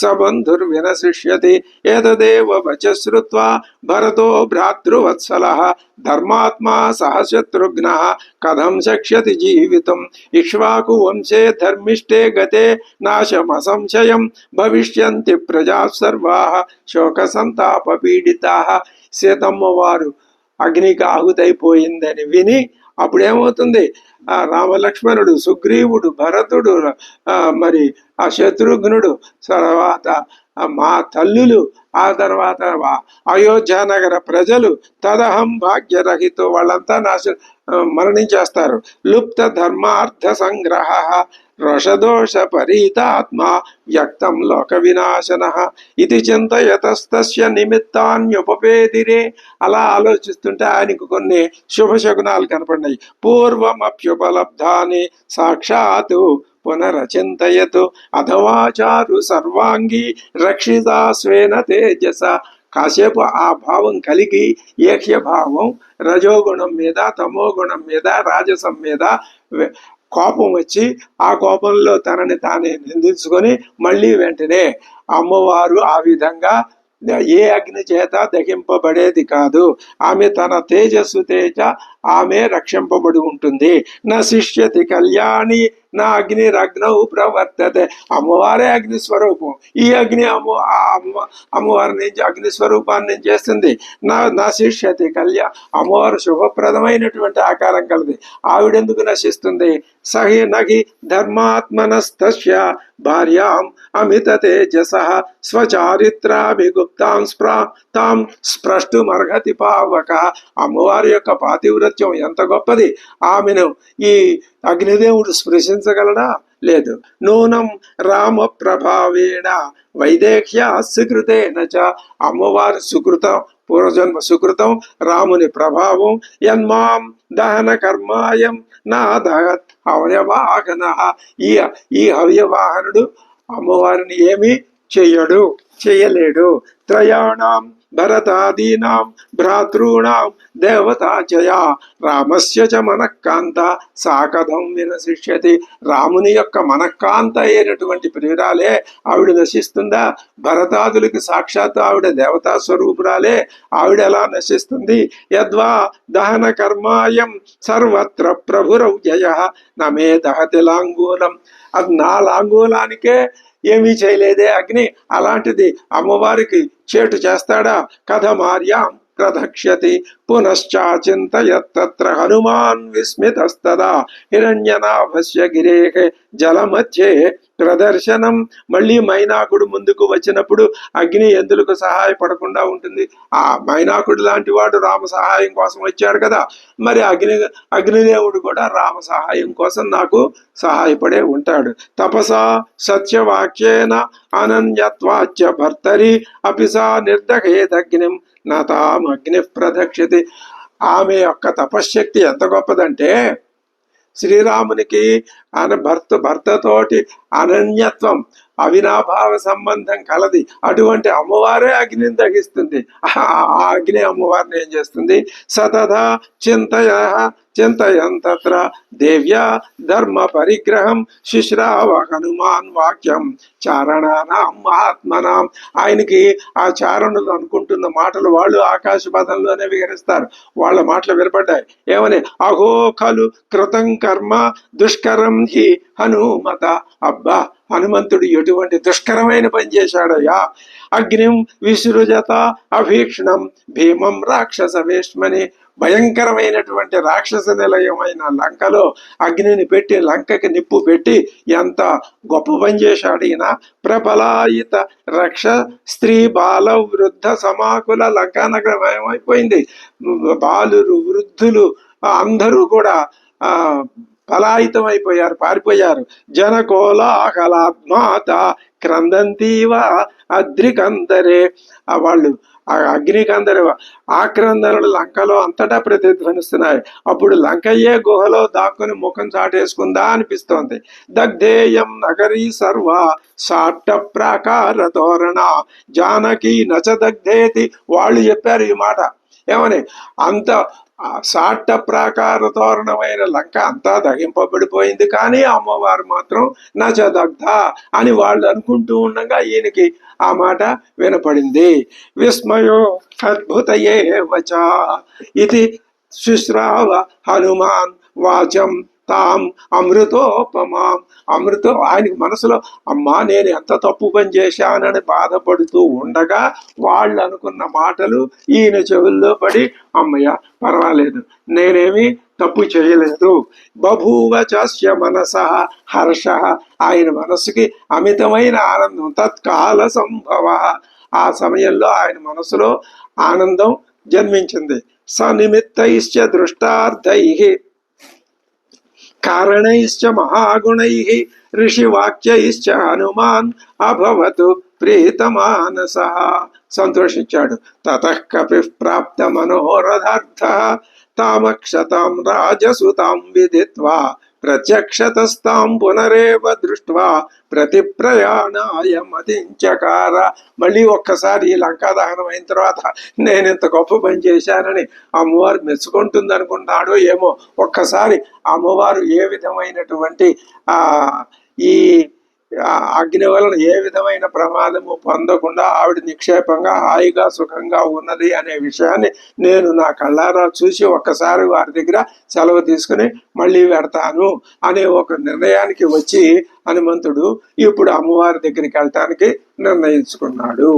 సబంధుర్వినశిష్యతి. ఏతదేవ వచ శ్రుత్వా భరతో భ్రాతృవత్సలః ధర్మాత్మా సహ శత్రుఘ్నః కథం శక్ష్యతి జీవితం. ఇక్ష్వాకు వంశే ధర్మిష్ఠే గతే నాశమసంశయం భవిష్యంతి ప్రజా సర్వాః శోక సంతాప పీడితాః. సీతమ్మ వారు అగ్నికి ఆహుతైపోయిందని విని అప్పుడేమవుతుంది, ఆ రామలక్ష్మణుడు, సుగ్రీవుడు, భరతుడు, మరి ఆ శత్రుఘ్నుడు, తర్వాత మా తల్లులు, ఆ తర్వాత అయోధ్య నగర ప్రజలు, తదహం భాగ్యరహితో వాళ్ళంతా మరణించేస్తారు. లుప్త ధర్మార్థ సంగ్రహ రోషదోష పరీతాత్మ వ్యక్తం లోక వినాశన ఇది చింతయతస్తస్య నిమిత్తాన్యుపేదిరే. అలా ఆలోచిస్తుంటే ఆయనకు కొన్ని శుభశకునాలు కనపడినాయి. పూర్వమప్యుపలబ్ధాని సాక్షాత్ పునరచింతయతు అథవాచారు సర్వాంగి రక్షితా స్వేన తేజస. కాసేపు ఆ భావం కలిగి ఏక్య భావం రజోగుణం మీద, తమోగుణం మీద, రాజసం మీద కోపం వచ్చి ఆ కోపంలో తనని తానే నిందించుకొని మళ్ళీ వెంటనే అమ్మవారు ఆ విధంగా ఏ అగ్ని చేత దహింపబడేది కాదు. ఆమె తన తేజస్సు తేజ ఆమె రక్షింపబడి ఉంటుంది. నా శిష్యతి కళ్యాణి నా అగ్నిరగ్నౌ ప్రవర్తతే. అమ్మవారే అగ్ని స్వరూపం. ఈ అగ్ని అమ్మవారి నుంచి అగ్ని స్వరూపాన్ని చేస్తుంది. నా శిష్యతి అమ్మవారు శుభప్రదమైనటువంటి ఆకారం కలది. ఆవిడెందుకు నశిస్తుంది? సహి నగి ధర్మాత్మనస్తస్య భార్యాం అమిత తేజస స్వచారిత్రాభిగుప్తాం తాం స్పృష్టుమర్హతి పావక. అమ్మవారి యొక్క పాతివ్రత్యం ఎంత గొప్పది! ఆమెను ఈ అగ్నిదేవుడు స్పృశించగలడా? లేదు. నూనం రామ ప్రభావేణ వైదేహ్య సుకృతేన చ. అమ్మవారి సుకృతం, పూర్వజన్మ సుకృతం, రాముని ప్రభావం. యన్మాం దహన కర్మాయం నా దహత్ హవ్యవాహన. ఈ హవ్యవాహనుడు అమ్మవారిని ఏమీ చేయలేడు. త్రయాణం భరతాదీనాం భ్రాతॄణాం దేవతాచయా రామస్య చ మనఃకాంత సాకథం వినశిష్యతి. రాముని యొక్క మనఃకాంత అయినటువంటి ప్రియురాలే ఆవిడ నశిస్తుందా? భరతాదులకి సాక్షాత్తు ఆవిడ దేవతా స్వరూపురాలే, ఆవిడ ఎలా నశిస్తుంది? యద్వా దహన కర్మాయం సర్వత్ర ప్రభురౌ జయ నమే దహతి లాంగూలం. అది నా లాంగూలానికే ఏమీ చేయలేదే అగ్ని, అలాంటిది అమ్మవారికి చేటు చేస్తాడా? కథమార్యాం ప్రదక్ష్యతి పునశ్చాచింతయత్తత్ర హనుమాన్ విస్మితస్తదా హిరణ్యనాభస్య గిరేహ జలమధ్యే ప్రదర్శనం. మళ్ళీ మైనాకుడు ముందుకు వచ్చినప్పుడు అగ్ని ఎందుకు సహాయపడకుండా ఉంటుంది? ఆ మైనాకుడు లాంటి వాడు రామ సహాయం కోసం వచ్చాడు కదా, మరి అగ్నిదేవుడు కూడా రామ సహాయం కోసం నాకు సహాయపడే ఉంటాడు. తపసా సత్యవాక్యేన అనన్యత్వాచ్య భర్తరి అపిసా నిర్దహేదగ్నిం నతామగ్ని ప్రదక్షితి. ఆమె యొక్క తపశ్శక్తి ఎంత గొప్పదంటే, శ్రీరామునికి భర్తతోటి అనన్యత్వం, అవినాభావ సంబంధం కలది. అటువంటి అమ్మవారే అగ్నిని దహిస్తుంది. ఆ అగ్ని అమ్మవారిని ఏం చేస్తుంది? సతదా చింతయంతత్ర దేవ్యా ధర్మ పరిగ్రహం శుశ్రావ హనుమాన్ వాక్యం చారణానాం మహాత్మనాం. ఆయనకి ఆ చారణులు అనుకుంటున్న మాటలు వాళ్ళు ఆకాశపథంలోనే విహరిస్తారు. వాళ్ళ మాటలు వినపడ్డాయి. ఏమని? అహో ఖలు కృతం కర్మ దుష్కరం హి హనుమత. అబ్బా, హనుమంతుడు ఎటువంటి దుష్కరమైన పని చేశాడయ్యా! అగ్నిం విసృజత అభీక్షణం భీమం రాక్షస వేష్మని. భయంకరమైనటువంటి రాక్షస నిలయమైన లంకలో అగ్నిని పెట్టి, లంకకి నిప్పు పెట్టి ఎంత గొప్ప పని చేశాడు ఈయన! ప్రబలాయిత రక్ష స్త్రీ బాల వృద్ధ సమాకుల లంకానగరం ఏమైపోయింది? బాలురు, వృద్ధులు అందరూ కూడా పలాయితం అయిపోయారు, పారిపోయారు. జనకోలాహలాత్మాత క్రందంతీవ అద్రికందరే. వాళ్ళు ఆ అగ్నికందరి ఆక్రందనలు లంకలో అంతటా ప్రతిధ్వనిస్తున్నాయి. అప్పుడు లంకయ్యే గుహలో దాక్కుని ముఖం చాటేసుకుందా అనిపిస్తోంది. దగ్ధేయం నగరీ సర్వ సాట్ట ప్రాకార తోరణ జానకి నచ దగ్ధేతి. వాళ్ళు చెప్పారు ఈ మాట. ఏమని? అంత సాట్ట ప్రాకార తోరణమైన లంక అంతా దహింపబడిపోయింది, కానీ అమ్మవారు మాత్రం నచదగ్ధ అని వాళ్ళు అనుకుంటూ ఉండగా ఈయనకి ఆ మాట వినపడింది. విస్మయో అద్భుతయే వచ ఇది శుశ్రావ హనుమాన్ వాచం తాం అమృతోపమాం, అమృతం ఆయనకి మనసులో అమ్మా నేను ఎంత తప్పు పని చేశానని బాధపడుతూ ఉండగా వాళ్ళు అనుకున్న మాటలు ఈయన చెవుల్లో పడి అమ్మయ్య పర్వాలేదు నేనేమి తప్పు చేయలేదు. బభూవ చాస్య మనస హర్ష, ఆయన మనస్సుకి అమితమైన ఆనందం. తత్కాల సంభవ, ఆ సమయంలో ఆయన మనసులో ఆనందం జన్మించింది. సనిమిత్తైశ్చ దృష్టార్థై కారణైశ్చ మహాగుణైః ఋషివాక్యైశ్చ హనుమాన్ అభవతు ప్రీతమానసః, సంతోషించాడు. తతః కపిః ప్రాప్త మనోరథార్థః తామక్షతాం రాజసుతాం విదిత్వా ప్రత్యక్షతస్తాం పునరేవ దృష్ట్వా ప్రతి ప్రయాణాయ మతించకార. మళ్ళీ ఒక్కసారి లంకా దహనం అయిన తర్వాత నేను ఇంత గొప్ప పని చేశానని అమ్మవారు మెచ్చుకుంటుంది అనుకున్నాడో ఏమో. ఒక్కసారి అమ్మవారు ఏ విధమైనటువంటి ఈ అగ్ని వలన ఏ విధమైన ప్రమాదము పొందకుండా ఆవిడ నిక్షేపంగా హాయిగా సుఖంగా ఉన్నది అనే విషయాన్ని నేను నా కళ్ళారా చూసి ఒక్కసారి వారి దగ్గర సెలవు తీసుకుని మళ్ళీ వెడతాను అనే ఒక నిర్ణయానికి వచ్చి హనుమంతుడు ఇప్పుడు అమ్మవారి దగ్గరికి వెళ్ళటానికి నిర్ణయించుకున్నాడు.